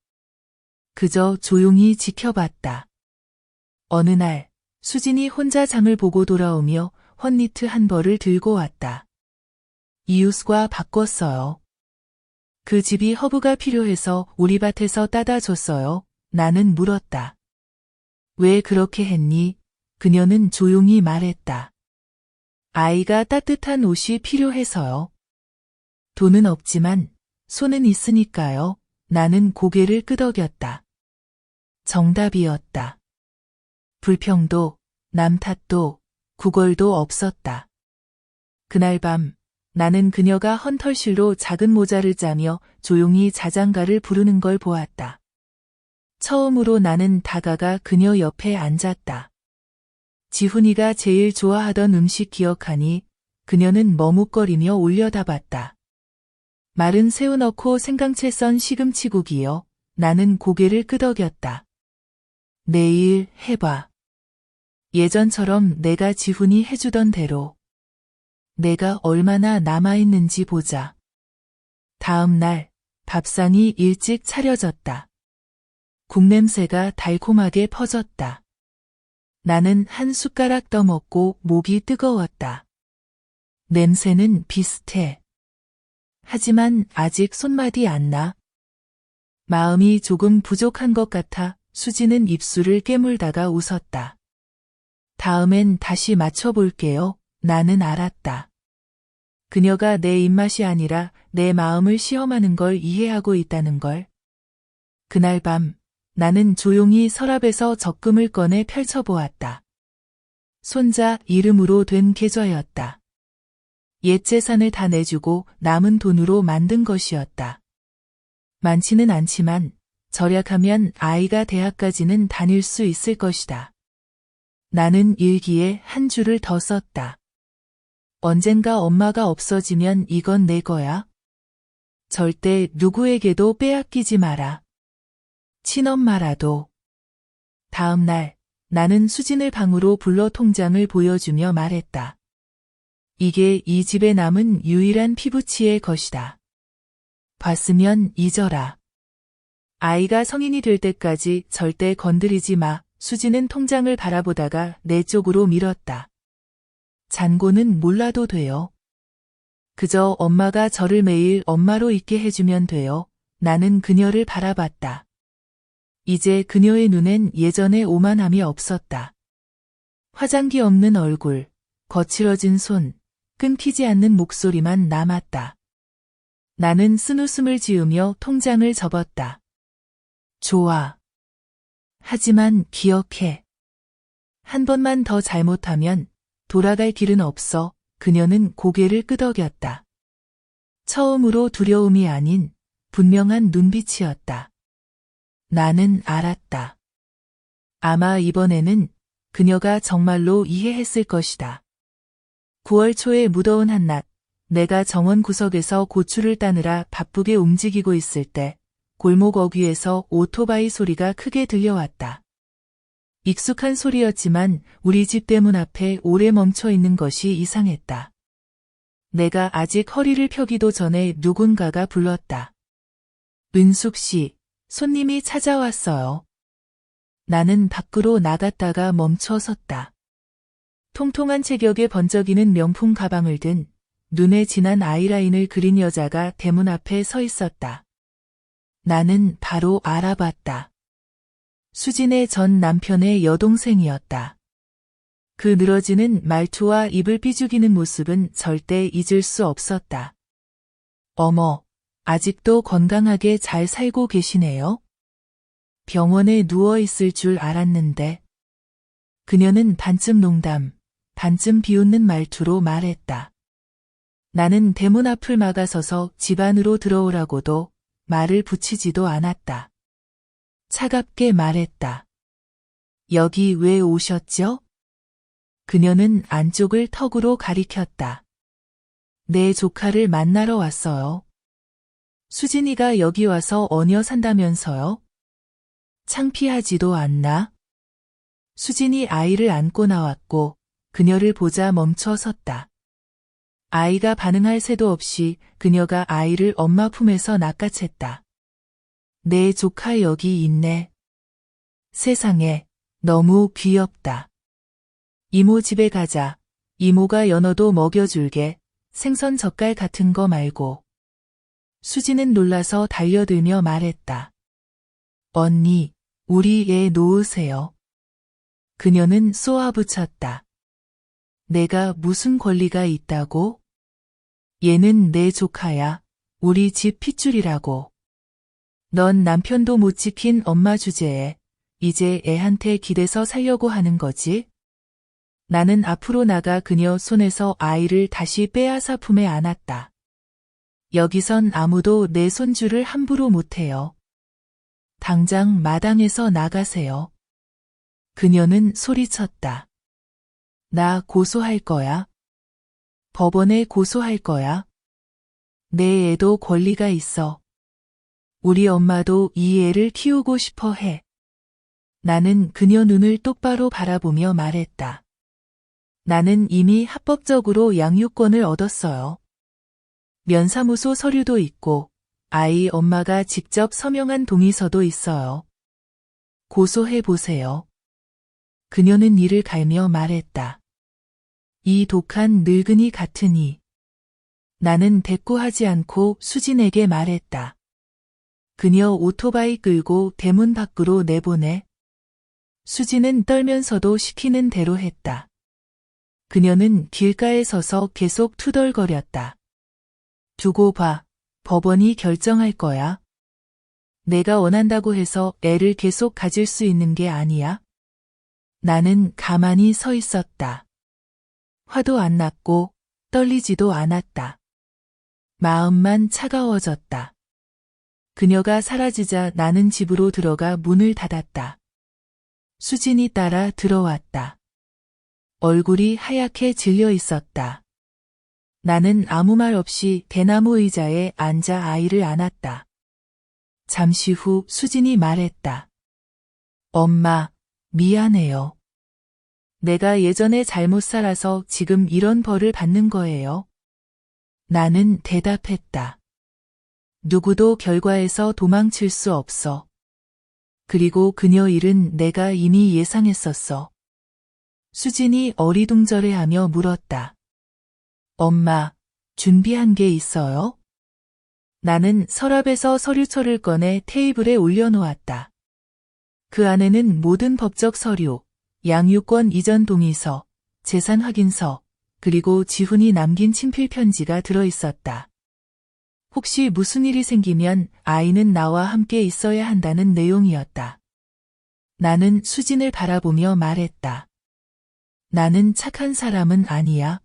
그저 조용히 지켜봤다. 어느 날 수진이 혼자 장을 보고 돌아오며 헌니트 한 벌을 들고 왔다. 이웃과 바꿨어요. 그 집이 허브가 필요해서 우리 밭에서 따다 줬어요. 나는 물었다. 왜 그렇게 했니? 그녀는 조용히 말했다. 아이가 따뜻한 옷이 필요해서요. 돈은 없지만 손은 있으니까요. 나는 고개를 끄덕였다. 정답이었다. 불평도, 남 탓도, 구걸도 없었다. 그날 밤 나는 그녀가 헌털실로 작은 모자를 짜며 조용히 자장가를 부르는 걸 보았다. 처음으로 나는 다가가 그녀 옆에 앉았다. 지훈이가 제일 좋아하던 음식 기억하니 그녀는 머뭇거리며 올려다봤다. 마른 새우 넣고 생강채 썬 시금치국이요. 나는 고개를 끄덕였다. 내일 해봐. 예전처럼 내가 지훈이 해주던 대로. 내가 얼마나 남아있는지 보자. 다음 날 밥상이 일찍 차려졌다. 국냄새가 달콤하게 퍼졌다. 나는 한 숟가락 떠먹고 목이 뜨거웠다. 냄새는 비슷해. 하지만 아직 손맛이 안 나. 마음이 조금 부족한 것 같아 수지는 입술을 깨물다가 웃었다. 다음엔 다시 맞춰볼게요. 나는 알았다. 그녀가 내 입맛이 아니라 내 마음을 시험하는 걸 이해하고 있다는 걸. 그날 밤 나는 조용히 서랍에서 적금을 꺼내 펼쳐보았다. 손자 이름으로 된 계좌였다. 옛 재산을 다 내주고 남은 돈으로 만든 것이었다. 많지는 않지만 절약하면 아이가 대학까지는 다닐 수 있을 것이다. 나는 일기에 한 줄을 더 썼다. 언젠가 엄마가 없어지면 이건 내 거야. 절대 누구에게도 빼앗기지 마라. 친엄마라도. 다음 날 나는 수진을 방으로 불러 통장을 보여주며 말했다. 이게 이 집에 남은 유일한 피부치의 것이다. 봤으면 잊어라. 아이가 성인이 될 때까지 절대 건드리지 마. 수지는 통장을 바라보다가 내 쪽으로 밀었다. 잔고는 몰라도 돼요. 그저 엄마가 저를 매일 엄마로 있게 해주면 돼요. 나는 그녀를 바라봤다. 이제 그녀의 눈엔 예전의 오만함이 없었다. 화장기 없는 얼굴, 거칠어진 손, 끊기지 않는 목소리만 남았다. 나는 쓴웃음을 지으며 통장을 접었다. 좋아. 하지만 기억해. 한 번만 더 잘못하면 돌아갈 길은 없어. 그녀는 고개를 끄덕였다. 처음으로 두려움이 아닌 분명한 눈빛이었다. 나는 알았다. 아마 이번에는 그녀가 정말로 이해했을 것이다. 9월 초의 무더운 한낮, 내가 정원 구석에서 고추를 따느라 바쁘게 움직이고 있을 때 골목 어귀에서 오토바이 소리가 크게 들려왔다. 익숙한 소리였지만 우리 집 대문 앞에 오래 멈춰 있는 것이 이상했다. 내가 아직 허리를 펴기도 전에 누군가가 불렀다. 은숙 씨, 손님이 찾아왔어요. 나는 밖으로 나갔다가 멈춰 섰다. 통통한 체격에 번쩍이는 명품 가방을 든 눈에 진한 아이라인을 그린 여자가 대문 앞에 서 있었다. 나는 바로 알아봤다. 수진의 전 남편의 여동생이었다. 그 늘어지는 말투와 입을 삐죽이는 모습은 절대 잊을 수 없었다. 어머, 아직도 건강하게 잘 살고 계시네요? 병원에 누워 있을 줄 알았는데. 그녀는 반쯤 농담, 반쯤 비웃는 말투로 말했다. 나는 대문 앞을 막아서서 집 안으로 들어오라고도 말을 붙이지도 않았다. 차갑게 말했다. 여기 왜 오셨죠? 그녀는 안쪽을 턱으로 가리켰다. 내 조카를 만나러 왔어요. 수진이가 여기 와서 얹어 산다면서요? 창피하지도 않나? 수진이 아이를 안고 나왔고 그녀를 보자 멈춰 섰다. 아이가 반응할 새도 없이 그녀가 아이를 엄마 품에서 낚아챘다. 내 조카 여기 있네. 세상에, 너무 귀엽다. 이모 집에 가자. 이모가 연어도 먹여줄게. 생선 젓갈 같은 거 말고. 수지는 놀라서 달려들며 말했다. 언니, 우리 애 놓으세요. 그녀는 쏘아붙였다. 내가 무슨 권리가 있다고? 얘는 내 조카야. 우리 집 핏줄이라고. 넌 남편도 못 지킨 엄마 주제에 이제 애한테 기대서 살려고 하는 거지? 나는 앞으로 나가 그녀 손에서 아이를 다시 빼앗아 품에 안았다. 여기선 아무도 내 손주를 함부로 못해요. 당장 마당에서 나가세요. 그녀는 소리쳤다. 나 고소할 거야. 법원에 고소할 거야. 내 애도 권리가 있어. 우리 엄마도 이 애를 키우고 싶어 해. 나는 그녀 눈을 똑바로 바라보며 말했다. 나는 이미 합법적으로 양육권을 얻었어요. 면사무소 서류도 있고 아이 엄마가 직접 서명한 동의서도 있어요. 고소해 보세요. 그녀는 이를 갈며 말했다. 이 독한 늙은이 같으니. 나는 대꾸하지 않고 수진에게 말했다. 그녀 오토바이 끌고 대문 밖으로 내보내. 수진은 떨면서도 시키는 대로 했다. 그녀는 길가에 서서 계속 투덜거렸다. 두고 봐. 법원이 결정할 거야. 내가 원한다고 해서 애를 계속 가질 수 있는 게 아니야. 나는 가만히 서 있었다. 화도 안 났고 떨리지도 않았다. 마음만 차가워졌다. 그녀가 사라지자 나는 집으로 들어가 문을 닫았다. 수진이 따라 들어왔다. 얼굴이 하얗게 질려 있었다. 나는 아무 말 없이 대나무 의자에 앉아 아이를 안았다. 잠시 후 수진이 말했다. 엄마, 미안해요. 내가 예전에 잘못 살아서 지금 이런 벌을 받는 거예요. 나는 대답했다. 누구도 결과에서 도망칠 수 없어. 그리고 그녀 일은 내가 이미 예상했었어. 수진이 어리둥절해하며 물었다. 엄마, 준비한 게 있어요? 나는 서랍에서 서류철을 꺼내 테이블에 올려놓았다. 그 안에는 모든 법적 서류, 양육권 이전 동의서, 재산 확인서, 그리고 지훈이 남긴 친필 편지가 들어있었다. 혹시 무슨 일이 생기면 아이는 나와 함께 있어야 한다는 내용이었다. 나는 수진을 바라보며 말했다. 나는 착한 사람은 아니야.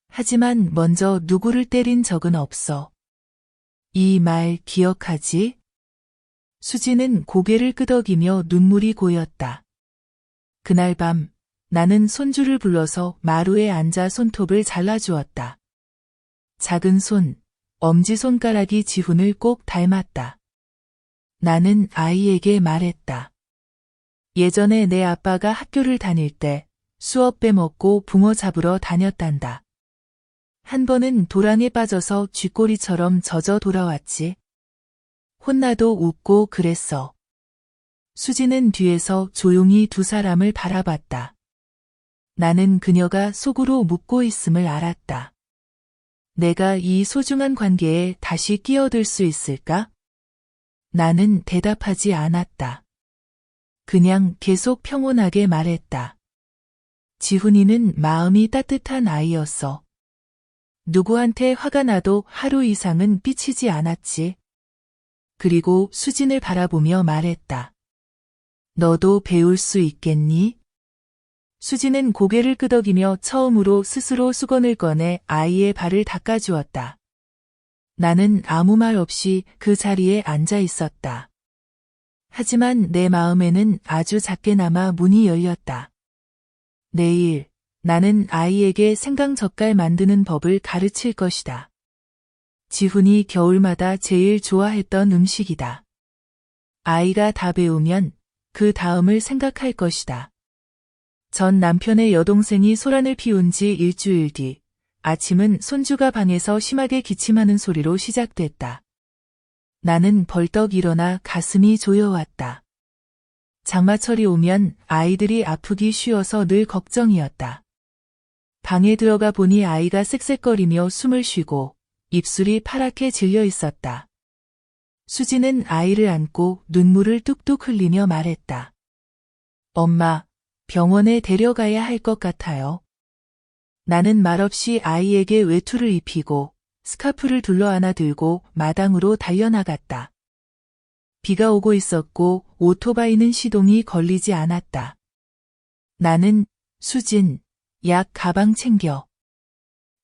하지만 먼저 누구를 때린 적은 없어. 이 말 기억하지? 수진은 고개를 끄덕이며 눈물이 고였다. 그날 밤 나는 손주를 불러서 마루에 앉아 손톱을 잘라주었다. 작은 손, 엄지손가락이 지훈을 꼭 닮았다. 나는 아이에게 말했다. 예전에 내 아빠가 학교를 다닐 때 수업 빼먹고 붕어 잡으러 다녔단다. 한 번은 도랑에 빠져서 쥐꼬리처럼 젖어 돌아왔지. 혼나도 웃고 그랬어. 수지는 뒤에서 조용히 두 사람을 바라봤다. 나는 그녀가 속으로 묻고 있음을 알았다. 내가 이 소중한 관계에 다시 끼어들 수 있을까? 나는 대답하지 않았다. 그냥 계속 평온하게 말했다. 지훈이는 마음이 따뜻한 아이였어. 누구한테 화가 나도 하루 이상은 삐치지 않았지. 그리고 수진을 바라보며 말했다. 너도 배울 수 있겠니? 수진은 고개를 끄덕이며 처음으로 스스로 수건을 꺼내 아이의 발을 닦아주었다. 나는 아무 말 없이 그 자리에 앉아 있었다. 하지만 내 마음에는 아주 작게나마 문이 열렸다. 내일 나는 아이에게 생강젓갈 만드는 법을 가르칠 것이다. 지훈이 겨울마다 제일 좋아했던 음식이다. 아이가 다 배우면 그 다음을 생각할 것이다. 전 남편의 여동생이 소란을 피운 지 일주일 뒤, 아침은 손주가 방에서 심하게 기침하는 소리로 시작됐다. 나는 벌떡 일어나 가슴이 조여왔다. 장마철이 오면 아이들이 아프기 쉬워서 늘 걱정이었다. 방에 들어가 보니 아이가 쌕쌕거리며 숨을 쉬고 입술이 파랗게 질려 있었다. 수지는 아이를 안고 눈물을 뚝뚝 흘리며 말했다. 엄마, 병원에 데려가야 할 것 같아요. 나는 말없이 아이에게 외투를 입히고 스카프를 둘러안아 들고 마당으로 달려나갔다. 비가 오고 있었고 오토바이는 시동이 걸리지 않았다. 나는 수진, 약 가방 챙겨.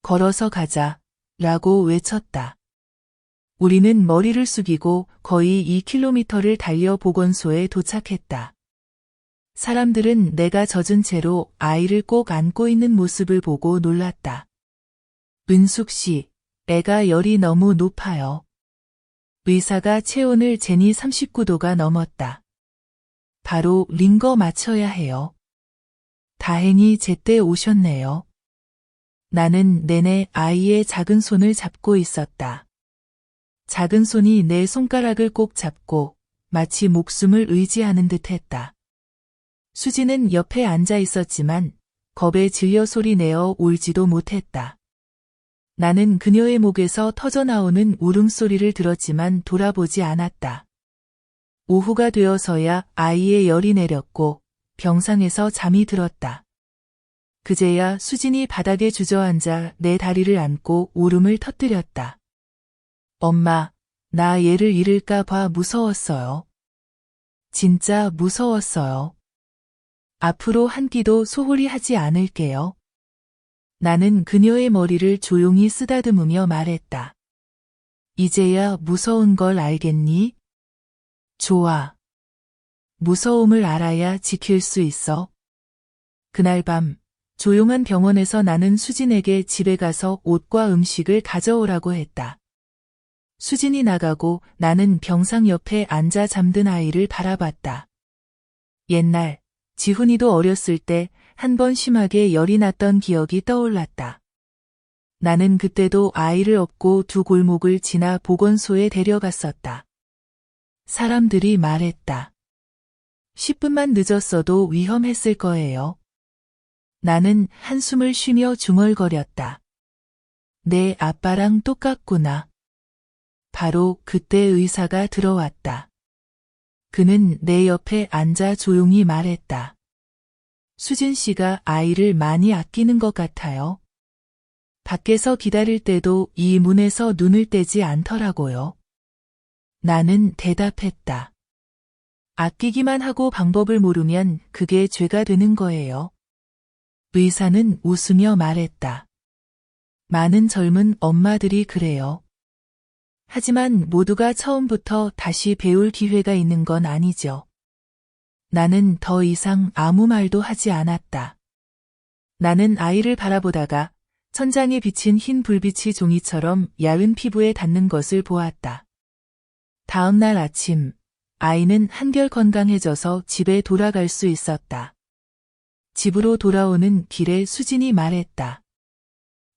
걸어서 가자. 라고 외쳤다. 우리는 머리를 숙이고 거의 2km를 달려 보건소에 도착했다. 사람들은 내가 젖은 채로 아이를 꼭 안고 있는 모습을 보고 놀랐다. 은숙 씨, 애가 열이 너무 높아요. 의사가 체온을 재니 39도가 넘었다. 바로 링거 맞춰야 해요. 다행히 제때 오셨네요. 나는 내내 아이의 작은 손을 잡고 있었다. 작은 손이 내 손가락을 꼭 잡고 마치 목숨을 의지하는 듯 했다. 수지는 옆에 앉아 있었지만 겁에 질려 소리 내어 울지도 못했다. 나는 그녀의 목에서 터져나오는 울음소리를 들었지만 돌아보지 않았다. 오후가 되어서야 아이의 열이 내렸고 병상에서 잠이 들었다. 그제야 수진이 바닥에 주저앉아 내 다리를 안고 울음을 터뜨렸다. 엄마, 나 얘를 잃을까 봐 무서웠어요. 진짜 무서웠어요. 앞으로 한 끼도 소홀히 하지 않을게요. 나는 그녀의 머리를 조용히 쓰다듬으며 말했다. 이제야 무서운 걸 알겠니? 좋아. 무서움을 알아야 지킬 수 있어. 그날 밤, 조용한 병원에서 나는 수진에게 집에 가서 옷과 음식을 가져오라고 했다. 수진이 나가고 나는 병상 옆에 앉아 잠든 아이를 바라봤다. 옛날, 지훈이도 어렸을 때 한 번 심하게 열이 났던 기억이 떠올랐다. 나는 그때도 아이를 업고 두 골목을 지나 보건소에 데려갔었다. 사람들이 말했다. 10분만 늦었어도 위험했을 거예요. 나는 한숨을 쉬며 중얼거렸다. 내 아빠랑 똑같구나. 바로 그때 의사가 들어왔다. 그는 내 옆에 앉아 조용히 말했다. 수진 씨가 아이를 많이 아끼는 것 같아요. 밖에서 기다릴 때도 이 문에서 눈을 떼지 않더라고요. 나는 대답했다. 아끼기만 하고 방법을 모르면 그게 죄가 되는 거예요. 의사는 웃으며 말했다. 많은 젊은 엄마들이 그래요. 하지만 모두가 처음부터 다시 배울 기회가 있는 건 아니죠. 나는 더 이상 아무 말도 하지 않았다. 나는 아이를 바라보다가 천장에 비친 흰 불빛이 종이처럼 얇은 피부에 닿는 것을 보았다. 다음 날 아침, 아이는 한결 건강해져서 집에 돌아갈 수 있었다. 집으로 돌아오는 길에 수진이 말했다.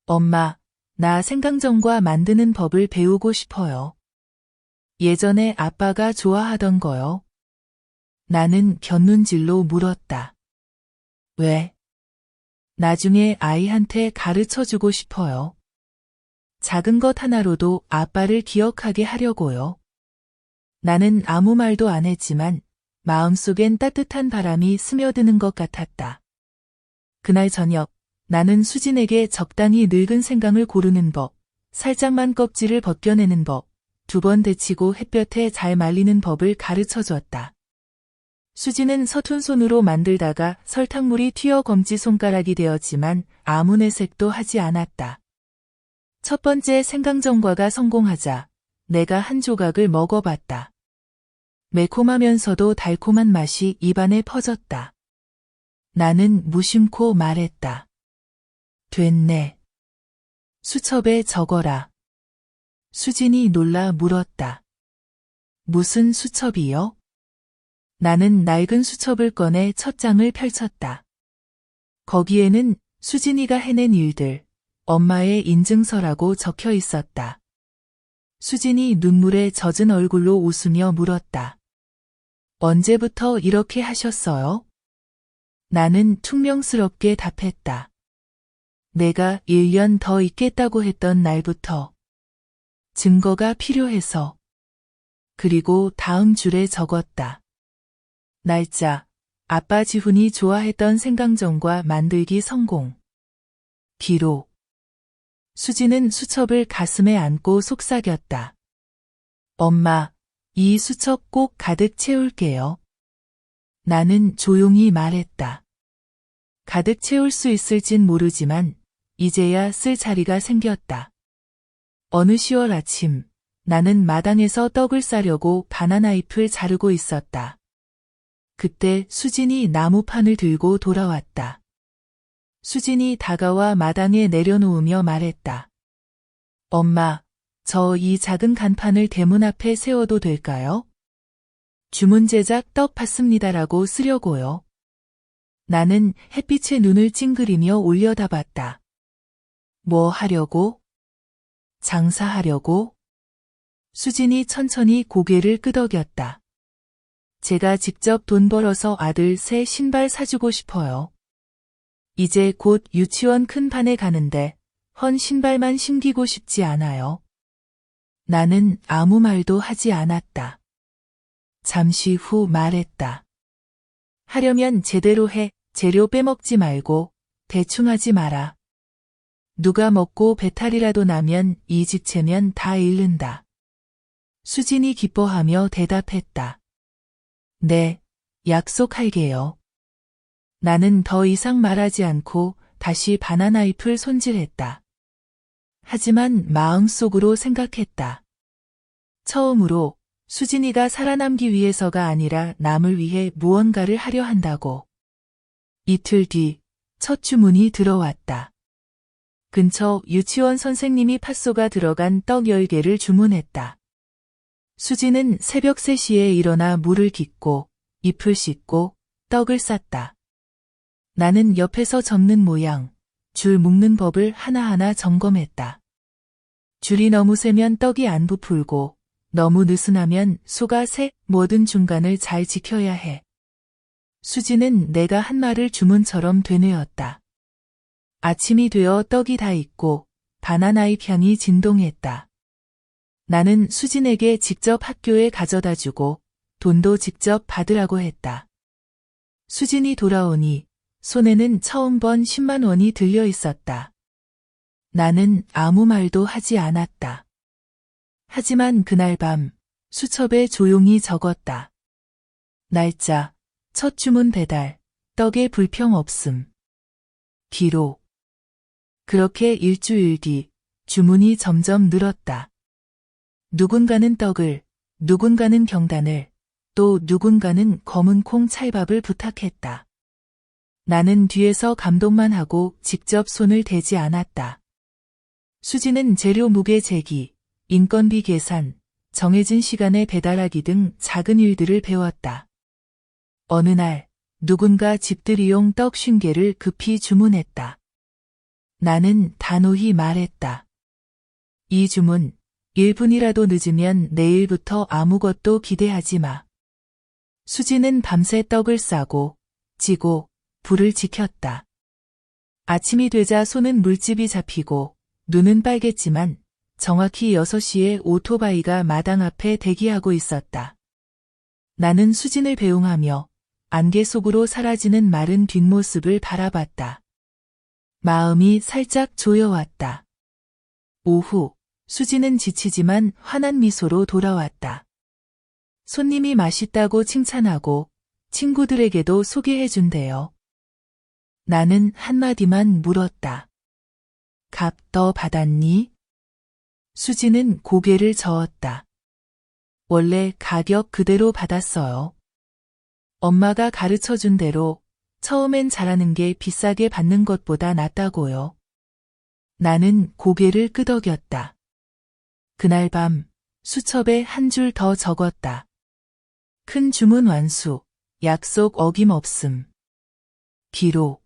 엄마, 나 생강정과 만드는 법을 배우고 싶어요. 예전에 아빠가 좋아하던 거요. 나는 곁눈질로 물었다. 왜? 나중에 아이한테 가르쳐주고 싶어요. 작은 것 하나로도 아빠를 기억하게 하려고요. 나는 아무 말도 안 했지만 마음속엔 따뜻한 바람이 스며드는 것 같았다. 그날 저녁, 나는 수진에게 적당히 늙은 생강을 고르는 법, 살짝만 껍질을 벗겨내는 법, 2번 데치고 햇볕에 잘 말리는 법을 가르쳐 주었다. 수진은 서툰 손으로 만들다가 설탕물이 튀어 검지손가락이 되었지만 아무 내색도 하지 않았다. 첫 번째 생강정과가 성공하자 내가 한 조각을 먹어봤다. 매콤하면서도 달콤한 맛이 입안에 퍼졌다. 나는 무심코 말했다. 됐네. 수첩에 적어라. 수진이 놀라 물었다. 무슨 수첩이요? 나는 낡은 수첩을 꺼내 첫 장을 펼쳤다. 거기에는 수진이가 해낸 일들, 엄마의 인증서라고 적혀 있었다. 수진이 눈물에 젖은 얼굴로 웃으며 물었다. 언제부터 이렇게 하셨어요? 나는 퉁명스럽게 답했다. 내가 1년 더 있겠다고 했던 날부터. 증거가 필요해서. 그리고 다음 줄에 적었다. 날짜, 아빠 지훈이 좋아했던 생강정과 만들기 성공. 기록. 수지는 수첩을 가슴에 안고 속삭였다. 엄마, 이 수첩 꼭 가득 채울게요. 나는 조용히 말했다. 가득 채울 수 있을진 모르지만 이제야 쓸 자리가 생겼다. 어느 10월 아침, 나는 마당에서 떡을 싸려고 바나나 잎을 자르고 있었다. 그때 수진이 나무판을 들고 돌아왔다. 수진이 다가와 마당에 내려놓으며 말했다. 엄마, 저 이 작은 간판을 대문 앞에 세워도 될까요? 주문 제작 떡 받습니다라고 쓰려고요. 나는 햇빛에 눈을 찡그리며 올려다봤다. 뭐 하려고? 장사하려고? 수진이 천천히 고개를 끄덕였다. 제가 직접 돈 벌어서 아들 새 신발 사주고 싶어요. 이제 곧 유치원 큰 반에 가는데 헌 신발만 신기고 싶지 않아요. 나는 아무 말도 하지 않았다. 잠시 후 말했다. 하려면 제대로 해. 재료 빼먹지 말고 대충 하지 마라. 누가 먹고 배탈이라도 나면 이 지체면 다 잃는다. 수진이 기뻐하며 대답했다. 네, 약속할게요. 나는 더 이상 말하지 않고 다시 바나나 잎을 손질했다. 하지만 마음속으로 생각했다. 처음으로 수진이가 살아남기 위해서가 아니라 남을 위해 무언가를 하려 한다고. 이틀 뒤 첫 주문이 들어왔다. 근처 유치원 선생님이 팥소가 들어간 떡 10개를 주문했다. 수진은 새벽 3시에 일어나 물을 깃고 잎을 씻고 떡을 쌌다. 나는 옆에서 접는 모양, 줄 묶는 법을 하나하나 점검했다. 줄이 너무 세면 떡이 안 부풀고 너무 느슨하면 소가 새, 뭐든 중간을 잘 지켜야 해. 수지는 내가 한 말을 주문처럼 되뇌었다. 아침이 되어 떡이 다 익고 바나나잎 향이 진동했다. 나는 수진에게 직접 학교에 가져다 주고 돈도 직접 받으라고 했다. 수진이 돌아오니 손에는 처음 번 10만 원이 들려 있었다. 나는 아무 말도 하지 않았다. 하지만 그날 밤 수첩에 조용히 적었다. 날짜, 첫 주문 배달, 떡에 불평 없음. 기록. 그렇게 일주일 뒤 주문이 점점 늘었다. 누군가는 떡을, 누군가는 경단을, 또 누군가는 검은 콩 찰밥을 부탁했다. 나는 뒤에서 감독만 하고 직접 손을 대지 않았다. 수지는 재료 무게 재기, 인건비 계산, 정해진 시간에 배달하기 등 작은 일들을 배웠다. 어느 날 누군가 집들이용 떡 50개를 급히 주문했다. 나는 단호히 말했다. 이 주문 1분이라도 늦으면 내일부터 아무것도 기대하지 마. 수지는 밤새 떡을 싸고 찌고 불을 지켰다. 아침이 되자 손은 물집이 잡히고 눈은 빨갰지만 정확히 6시에 오토바이가 마당 앞에 대기하고 있었다. 나는 수진을 배웅하며 안개 속으로 사라지는 마른 뒷모습을 바라봤다. 마음이 살짝 조여왔다. 오후, 수진은 지치지만 환한 미소로 돌아왔다. 손님이 맛있다고 칭찬하고 친구들에게도 소개해준대요. 나는 한마디만 물었다. 값 더 받았니? 수진은 고개를 저었다. 원래 가격 그대로 받았어요. 엄마가 가르쳐준 대로 처음엔 잘하는 게 비싸게 받는 것보다 낫다고요. 나는 고개를 끄덕였다. 그날 밤 수첩에 한 줄 더 적었다. 큰 주문 완수, 약속 어김없음. 기록.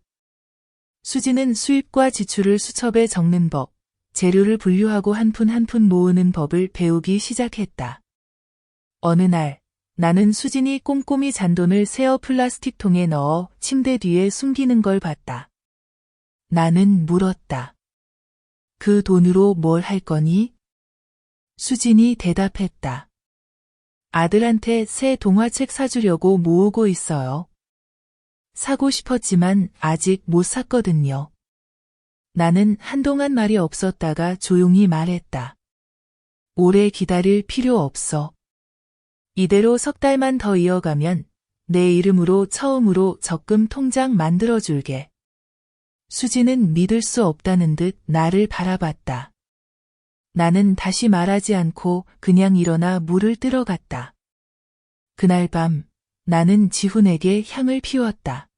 수지는 수입과 지출을 수첩에 적는 법, 재료를 분류하고 한 푼 한 푼 모으는 법을 배우기 시작했다. 어느 날 나는 수진이 꼼꼼히 잔돈을 세어 플라스틱 통에 넣어 침대 뒤에 숨기는 걸 봤다. 나는 물었다. 그 돈으로 뭘 할 거니? 수진이 대답했다. 아들한테 새 동화책 사주려고 모으고 있어요. 사고 싶었지만 아직 못 샀거든요. 나는 한동안 말이 없었다가 조용히 말했다. 오래 기다릴 필요 없어. 이대로 3달만 더 이어가면 내 이름으로 처음으로 적금 통장 만들어줄게. 수지는 믿을 수 없다는 듯 나를 바라봤다. 나는 다시 말하지 않고 그냥 일어나 물을 뜨러 갔다. 그날 밤 나는 지훈에게 향을 피웠다.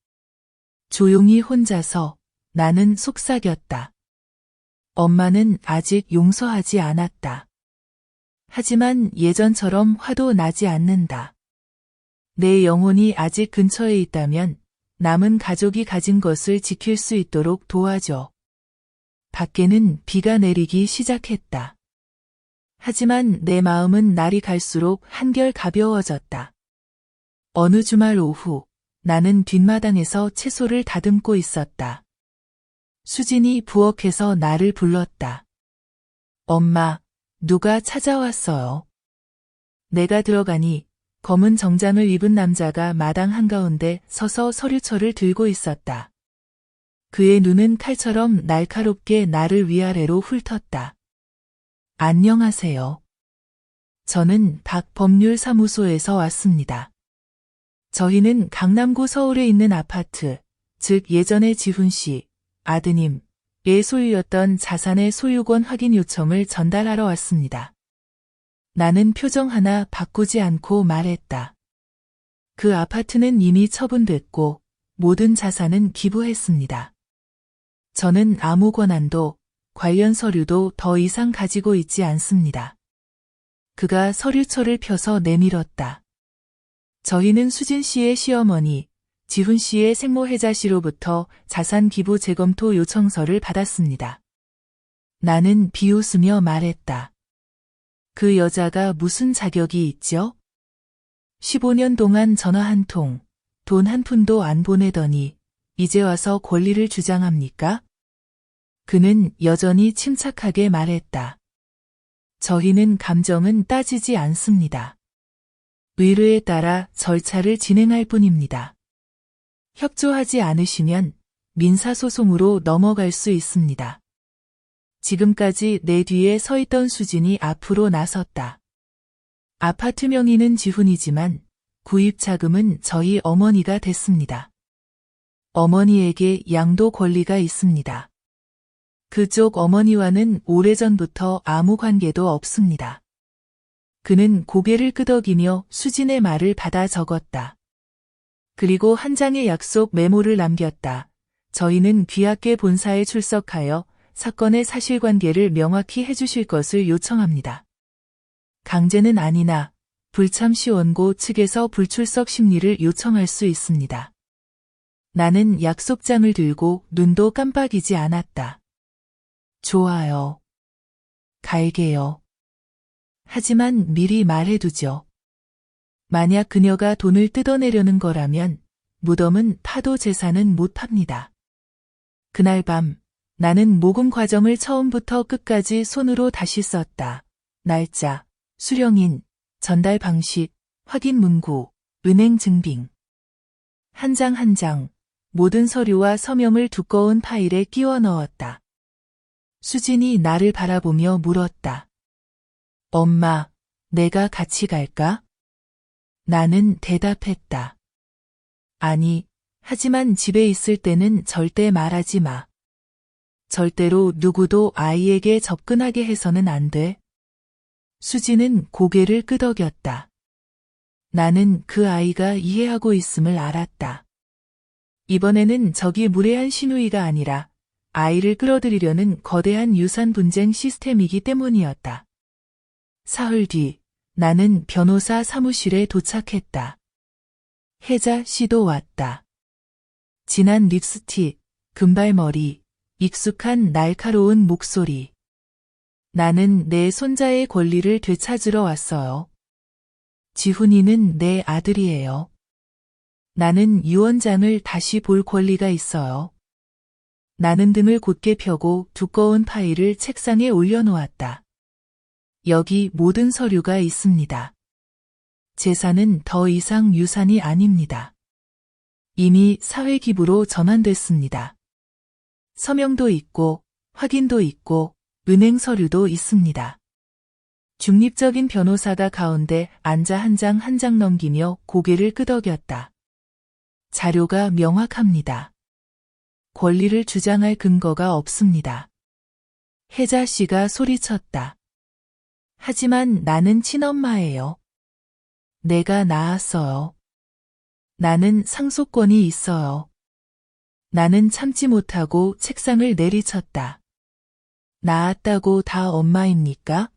조용히 혼자서 나는 속삭였다. 엄마는 아직 용서하지 않았다. 하지만 예전처럼 화도 나지 않는다. 내 영혼이 아직 근처에 있다면 남은 가족이 가진 것을 지킬 수 있도록 도와줘. 밖에는 비가 내리기 시작했다. 하지만 내 마음은 날이 갈수록 한결 가벼워졌다. 어느 주말 오후 나는 뒷마당에서 채소를 다듬고 있었다. 수진이 부엌에서 나를 불렀다. 엄마, 누가 찾아왔어요. 내가 들어가니 검은 정장을 입은 남자가 마당 한가운데 서서 서류철을 들고 있었다. 그의 눈은 칼처럼 날카롭게 나를 위아래로 훑었다. 안녕하세요. 저는 박법률사무소에서 왔습니다. 저희는 강남구 서울에 있는 아파트, 즉 예전에 지훈 씨, 아드님의 소유였던 자산의 소유권 확인 요청을 전달하러 왔습니다. 나는 표정 하나 바꾸지 않고 말했다. 그 아파트는 이미 처분됐고 모든 자산은 기부했습니다. 저는 아무 권한도 관련 서류도 더 이상 가지고 있지 않습니다. 그가 서류철을 펴서 내밀었다. 저희는 수진 씨의 시어머니, 지훈 씨의 생모혜자 씨로부터 자산 기부 재검토 요청서를 받았습니다. 나는 비웃으며 말했다. 그 여자가 무슨 자격이 있죠? 15년 동안 전화 한 통, 돈 한 푼도 안 보내더니 이제 와서 권리를 주장합니까? 그는 여전히 침착하게 말했다. 저희는 감정은 따지지 않습니다. 의뢰에 따라 절차를 진행할 뿐입니다. 협조하지 않으시면 민사소송으로 넘어갈 수 있습니다. 지금까지 내 뒤에 서 있던 수진이 앞으로 나섰다. 아파트 명의는 지훈이지만 구입 자금은 저희 어머니가 됐습니다. 어머니에게 양도 권리가 있습니다. 그쪽 어머니와는 오래전부터 아무 관계도 없습니다. 그는 고개를 끄덕이며 수진의 말을 받아 적었다. 그리고 한 장의 약속 메모를 남겼다. 저희는 귀하께 본사에 출석하여 사건의 사실관계를 명확히 해주실 것을 요청합니다. 강제는 아니나 불참시 원고 측에서 불출석 심리를 요청할 수 있습니다. 나는 약속장을 들고 눈도 깜빡이지 않았다. 좋아요. 갈게요. 하지만 미리 말해두죠. 만약 그녀가 돈을 뜯어내려는 거라면 무덤은 파도 재산은 못 팝니다. 그날 밤 나는 모금 과정을 처음부터 끝까지 손으로 다시 썼다. 날짜, 수령인, 전달 방식, 확인 문구, 은행 증빙. 한 장 한 장, 모든 서류와 서명을 두꺼운 파일에 끼워 넣었다. 수진이 나를 바라보며 물었다. 엄마, 내가 같이 갈까? 나는 대답했다. 아니, 하지만 집에 있을 때는 절대 말하지 마. 절대로 누구도 아이에게 접근하게 해서는 안 돼. 수지는 고개를 끄덕였다. 나는 그 아이가 이해하고 있음을 알았다. 이번에는 적이 무례한 시누이가 아니라 아이를 끌어들이려는 거대한 유산 분쟁 시스템이기 때문이었다. 사흘 뒤 나는 변호사 사무실에 도착했다. 혜자 씨도 왔다. 진한 립스틱, 금발머리, 익숙한 날카로운 목소리. 나는 내 손자의 권리를 되찾으러 왔어요. 지훈이는 내 아들이에요. 나는 유언장을 다시 볼 권리가 있어요. 나는 등을 곧게 펴고 두꺼운 파일을 책상에 올려놓았다. 여기 모든 서류가 있습니다. 재산은 더 이상 유산이 아닙니다. 이미 사회기부로 전환됐습니다. 서명도 있고 확인도 있고 은행 서류도 있습니다. 중립적인 변호사가 가운데 앉아 한 장 한 장 넘기며 고개를 끄덕였다. 자료가 명확합니다. 권리를 주장할 근거가 없습니다. 혜자 씨가 소리쳤다. 하지만 나는 친엄마예요. 내가 낳았어요. 나는 상속권이 있어요. 나는 참지 못하고 책상을 내리쳤다. 낳았다고 다 엄마입니까?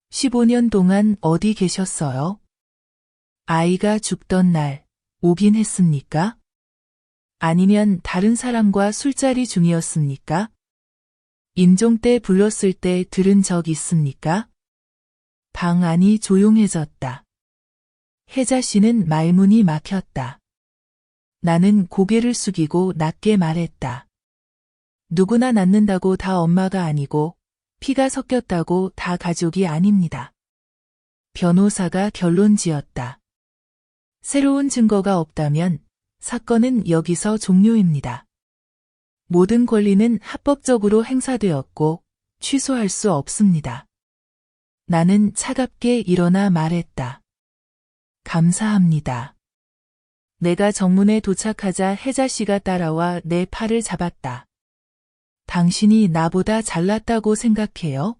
15년 동안 어디 계셨어요? 아이가 죽던 날 오긴 했습니까? 아니면 다른 사람과 술자리 중이었습니까? 임종 때 불렀을 때 들은 적 있습니까? 방 안이 조용해졌다. 혜자 씨는 말문이 막혔다. 나는 고개를 숙이고 낮게 말했다. 누구나 낳는다고 다 엄마가 아니고 피가 섞였다고 다 가족이 아닙니다. 변호사가 결론 지었다. 새로운 증거가 없다면 사건은 여기서 종료입니다. 모든 권리는 합법적으로 행사되었고 취소할 수 없습니다. 나는 차갑게 일어나 말했다. 감사합니다. 내가 정문에 도착하자 혜자 씨가 따라와 내 팔을 잡았다. 당신이 나보다 잘났다고 생각해요?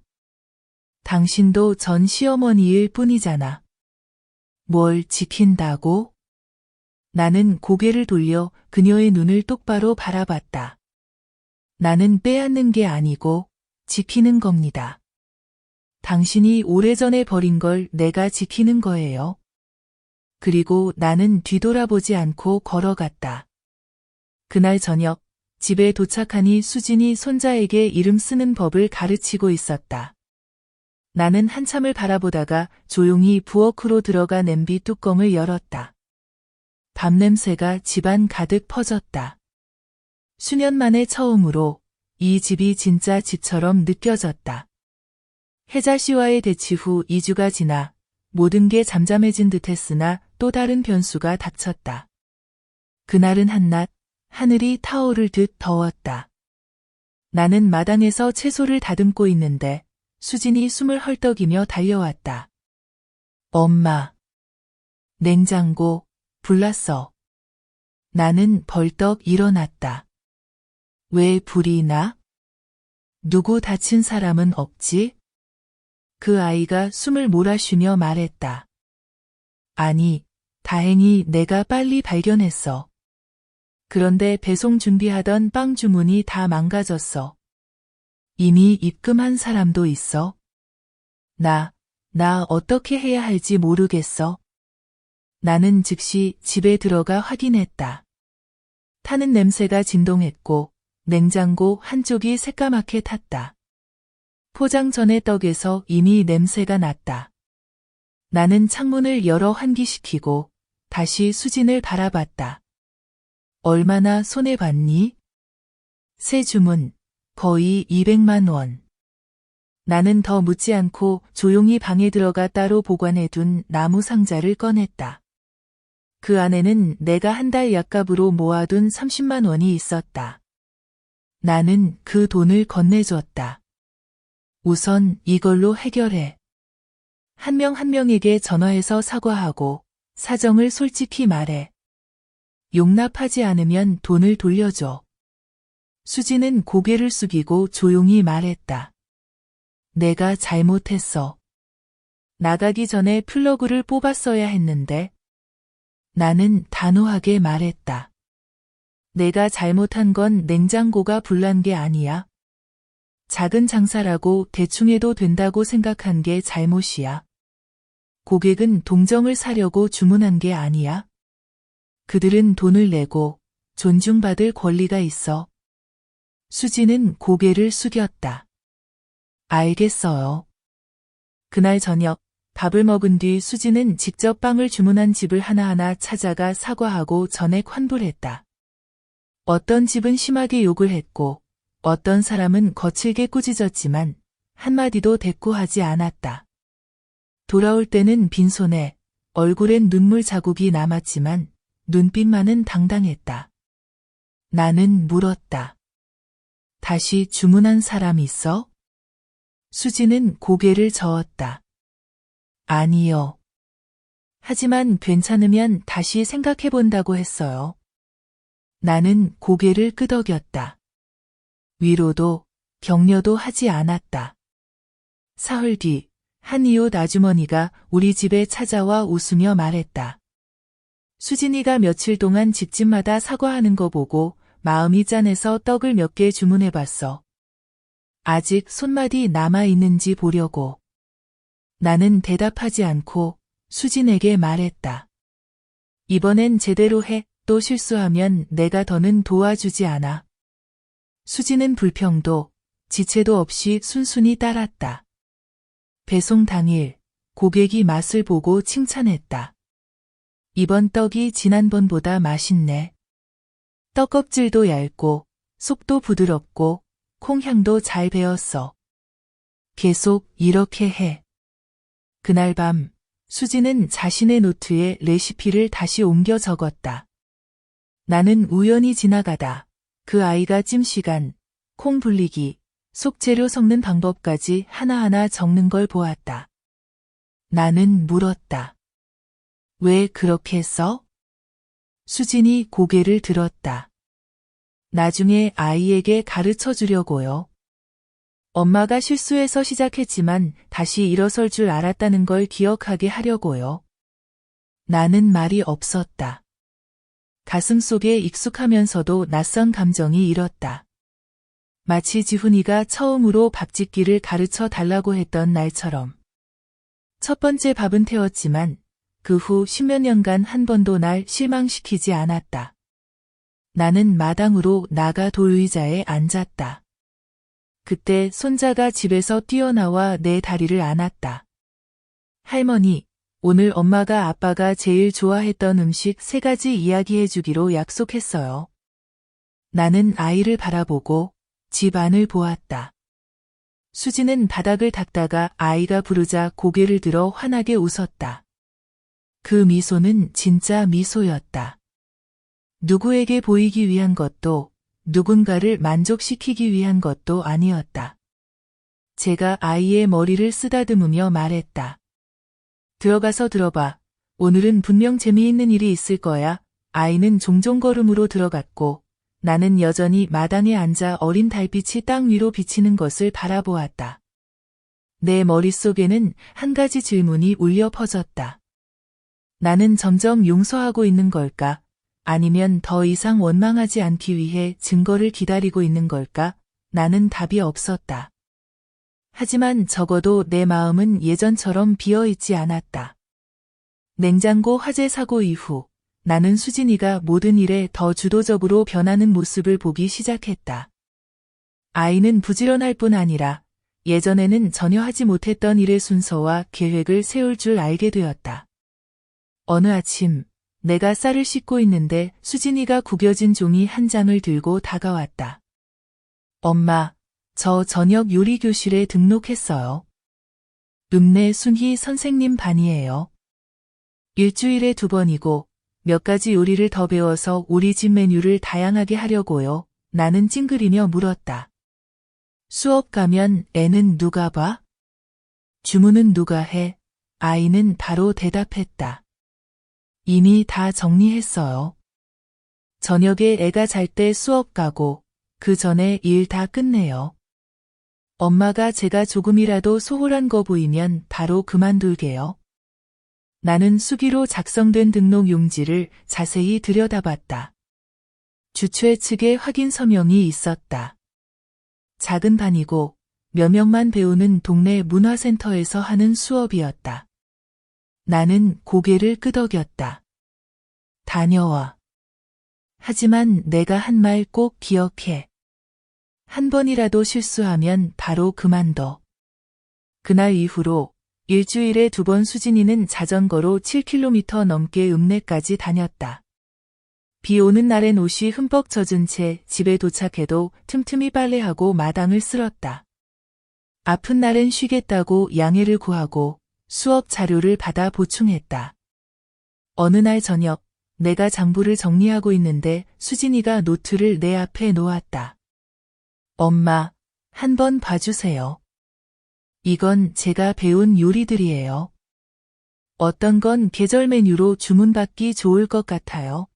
당신도 전 시어머니일 뿐이잖아. 뭘 지킨다고? 나는 고개를 돌려 그녀의 눈을 똑바로 바라봤다. 나는 빼앗는 게 아니고 지키는 겁니다. 당신이 오래전에 버린 걸 내가 지키는 거예요. 그리고 나는 뒤돌아보지 않고 걸어갔다. 그날 저녁 집에 도착하니 수진이 손자에게 이름 쓰는 법을 가르치고 있었다. 나는 한참을 바라보다가 조용히 부엌으로 들어가 냄비 뚜껑을 열었다. 밥 냄새가 집안 가득 퍼졌다. 수년 만에 처음으로 이 집이 진짜 집처럼 느껴졌다. 혜자 씨와의 대치 후 2주가 지나 모든 게 잠잠해진 듯했으나 또 다른 변수가 닥쳤다. 그날은 한낮 하늘이 타오를 듯 더웠다. 나는 마당에서 채소를 다듬고 있는데 수진이 숨을 헐떡이며 달려왔다. 엄마. 냉장고 불났어. 나는 벌떡 일어났다. 왜 불이 나? 누구 다친 사람은 없지? 그 아이가 숨을 몰아쉬며 말했다. 아니, 다행히 내가 빨리 발견했어. 그런데 배송 준비하던 빵 주문이 다 망가졌어. 이미 입금한 사람도 있어. 나 어떻게 해야 할지 모르겠어. 나는 즉시 집에 들어가 확인했다. 타는 냄새가 진동했고 냉장고 한쪽이 새까맣게 탔다. 포장 전의 떡에서 이미 냄새가 났다. 나는 창문을 열어 환기시키고 다시 수진을 바라봤다. 얼마나 손해봤니? 새 주문, 거의 200만 원. 나는 더 묻지 않고 조용히 방에 들어가 따로 보관해둔 나무 상자를 꺼냈다. 그 안에는 내가 한 달 약값으로 모아둔 30만 원이 있었다. 나는 그 돈을 건네줬다. 우선 이걸로 해결해. 한 명 한 명에게 전화해서 사과하고 사정을 솔직히 말해. 용납하지 않으면 돈을 돌려줘. 수지는 고개를 숙이고 조용히 말했다. 내가 잘못했어. 나가기 전에 플러그를 뽑았어야 했는데. 나는 단호하게 말했다. 내가 잘못한 건 냉장고가 불난 게 아니야. 작은 장사라고 대충 해도 된다고 생각한 게 잘못이야. 고객은 동정을 사려고 주문한 게 아니야. 그들은 돈을 내고 존중받을 권리가 있어. 수지는 고개를 숙였다. 알겠어요. 그날 저녁 밥을 먹은 뒤 수지는 직접 빵을 주문한 집을 하나하나 찾아가 사과하고 전액 환불했다. 어떤 집은 심하게 욕을 했고 어떤 사람은 거칠게 꾸짖었지만 한마디도 대꾸하지 않았다. 돌아올 때는 빈손에 얼굴엔 눈물 자국이 남았지만 눈빛만은 당당했다. 나는 물었다. 다시 주문한 사람 있어? 수지는 고개를 저었다. 아니요. 하지만 괜찮으면 다시 생각해본다고 했어요. 나는 고개를 끄덕였다. 위로도 격려도 하지 않았다. 사흘 뒤, 한 이웃 아주머니가 우리 집에 찾아와 웃으며 말했다. 수진이가 며칠 동안 집집마다 사과하는 거 보고 마음이 짠해서 떡을 몇 개 주문해봤어. 아직 손맛이 남아있는지 보려고. 나는 대답하지 않고 수진에게 말했다. 이번엔 제대로 해. 또 실수하면 내가 더는 도와주지 않아. 수진은 불평도 지체도 없이 순순히 따랐다. 배송 당일 고객이 맛을 보고 칭찬했다. 이번 떡이 지난번보다 맛있네. 떡 껍질도 얇고 속도 부드럽고 콩향도 잘 배었어. 계속 이렇게 해. 그날 밤 수진은 자신의 노트에 레시피를 다시 옮겨 적었다. 나는 우연히 지나가다 그 아이가 찜시간, 콩 불리기, 속재료 섞는 방법까지 하나하나 적는 걸 보았다. 나는 물었다. 왜 그렇게 써? 수진이 고개를 들었다. 나중에 아이에게 가르쳐 주려고요. 엄마가 실수해서 시작했지만 다시 일어설 줄 알았다는 걸 기억하게 하려고요. 나는 말이 없었다. 가슴 속에 익숙하면서도 낯선 감정이 일었다. 마치 지훈이가 처음으로 밥 짓기를 가르쳐 달라고 했던 날처럼. 첫 번째 밥은 태웠지만 그 후 10몇 년간 한 번도 날 실망시키지 않았다. 나는 마당으로 나가 돌의자에 앉았다. 그때 손자가 집에서 뛰어나와 내 다리를 안았다. 할머니, 오늘 엄마가 아빠가 제일 좋아했던 음식 3가지 이야기해 주기로 약속했어요. 나는 아이를 바라보고 집 안을 보았다. 수지는 바닥을 닦다가 아이가 부르자 고개를 들어 환하게 웃었다. 그 미소는 진짜 미소였다. 누구에게 보이기 위한 것도 누군가를 만족시키기 위한 것도 아니었다. 제가 아이의 머리를 쓰다듬으며 말했다. 들어가서 들어봐. 오늘은 분명 재미있는 일이 있을 거야. 아이는 종종 걸음으로 들어갔고 나는 여전히 마당에 앉아 어린 달빛이 땅 위로 비치는 것을 바라보았다. 내 머릿속에는 한 가지 질문이 울려 퍼졌다. 나는 점점 용서하고 있는 걸까? 아니면 더 이상 원망하지 않기 위해 증거를 기다리고 있는 걸까? 나는 답이 없었다. 하지만 적어도 내 마음은 예전처럼 비어있지 않았다. 냉장고 화재 사고 이후 나는 수진이가 모든 일에 더 주도적으로 변하는 모습을 보기 시작했다. 아이는 부지런할 뿐 아니라 예전에는 전혀 하지 못했던 일의 순서와 계획을 세울 줄 알게 되었다. 어느 아침 내가 쌀을 씻고 있는데 수진이가 구겨진 종이 한 장을 들고 다가왔다. 엄마, 저 저녁 요리 교실에 등록했어요. 읍내 순희 선생님 반이에요. 일주일에 2번이고 몇 가지 요리를 더 배워서 우리 집 메뉴를 다양하게 하려고요. 나는 찡그리며 물었다. 수업 가면 애는 누가 봐? 주문은 누가 해? 아이는 바로 대답했다. 이미 다 정리했어요. 저녁에 애가 잘 때 수업 가고 그 전에 일 다 끝내요. 엄마가 제가 조금이라도 소홀한 거 보이면 바로 그만둘게요. 나는 수기로 작성된 등록 용지를 자세히 들여다봤다. 주최 측의 확인 서명이 있었다. 작은 반이고 몇 명만 배우는 동네 문화센터에서 하는 수업이었다. 나는 고개를 끄덕였다. 다녀와. 하지만 내가 한 말 꼭 기억해. 한 번이라도 실수하면 바로 그만둬. 그날 이후로 일주일에 2번 수진이는 자전거로 7km 넘게 읍내까지 다녔다. 비 오는 날엔 옷이 흠뻑 젖은 채 집에 도착해도 틈틈이 빨래하고 마당을 쓸었다. 아픈 날엔 쉬겠다고 양해를 구하고 수업 자료를 받아 보충했다. 어느 날 저녁 내가 장부를 정리하고 있는데 수진이가 노트를 내 앞에 놓았다. 엄마, 한번 봐주세요. 이건 제가 배운 요리들이에요. 어떤 건 계절 메뉴로 주문받기 좋을 것 같아요.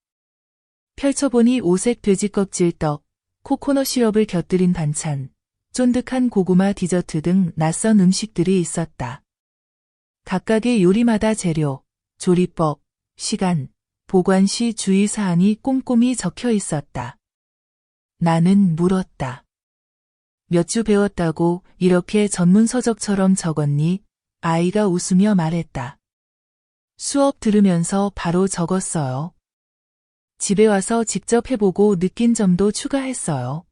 펼쳐보니 오색 돼지 껍질떡, 코코넛 시럽을 곁들인 반찬, 쫀득한 고구마 디저트 등 낯선 음식들이 있었다. 각각의 요리마다 재료, 조리법, 시간, 보관 시 주의사항이 꼼꼼히 적혀 있었다. 나는 물었다. 몇 주 배웠다고 이렇게 전문서적처럼 적었니? 아이가 웃으며 말했다. 수업 들으면서 바로 적었어요. 집에 와서 직접 해보고 느낀 점도 추가했어요.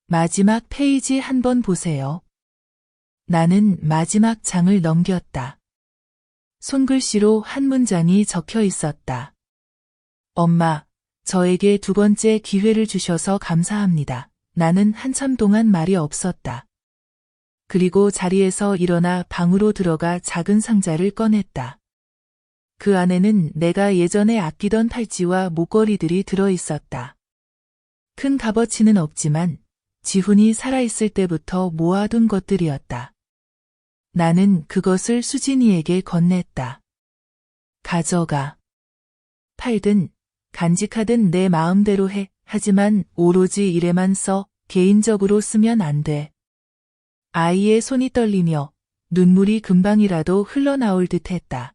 마지막 페이지 한번 보세요. 나는 마지막 장을 넘겼다. 손글씨로 한 문장이 적혀 있었다. 엄마, 저에게 두 번째 기회를 주셔서 감사합니다. 나는 한참 동안 말이 없었다. 그리고 자리에서 일어나 방으로 들어가 작은 상자를 꺼냈다. 그 안에는 내가 예전에 아끼던 팔찌와 목걸이들이 들어 있었다. 큰 값어치는 없지만 지훈이 살아있을 때부터 모아둔 것들이었다. 나는 그것을 수진이에게 건넸다. 가져가. 팔든 간직하든 내 마음대로 해. 하지만 오로지 일에만 써. 개인적으로 쓰면 안 돼. 아이의 손이 떨리며 눈물이 금방이라도 흘러나올 듯 했다.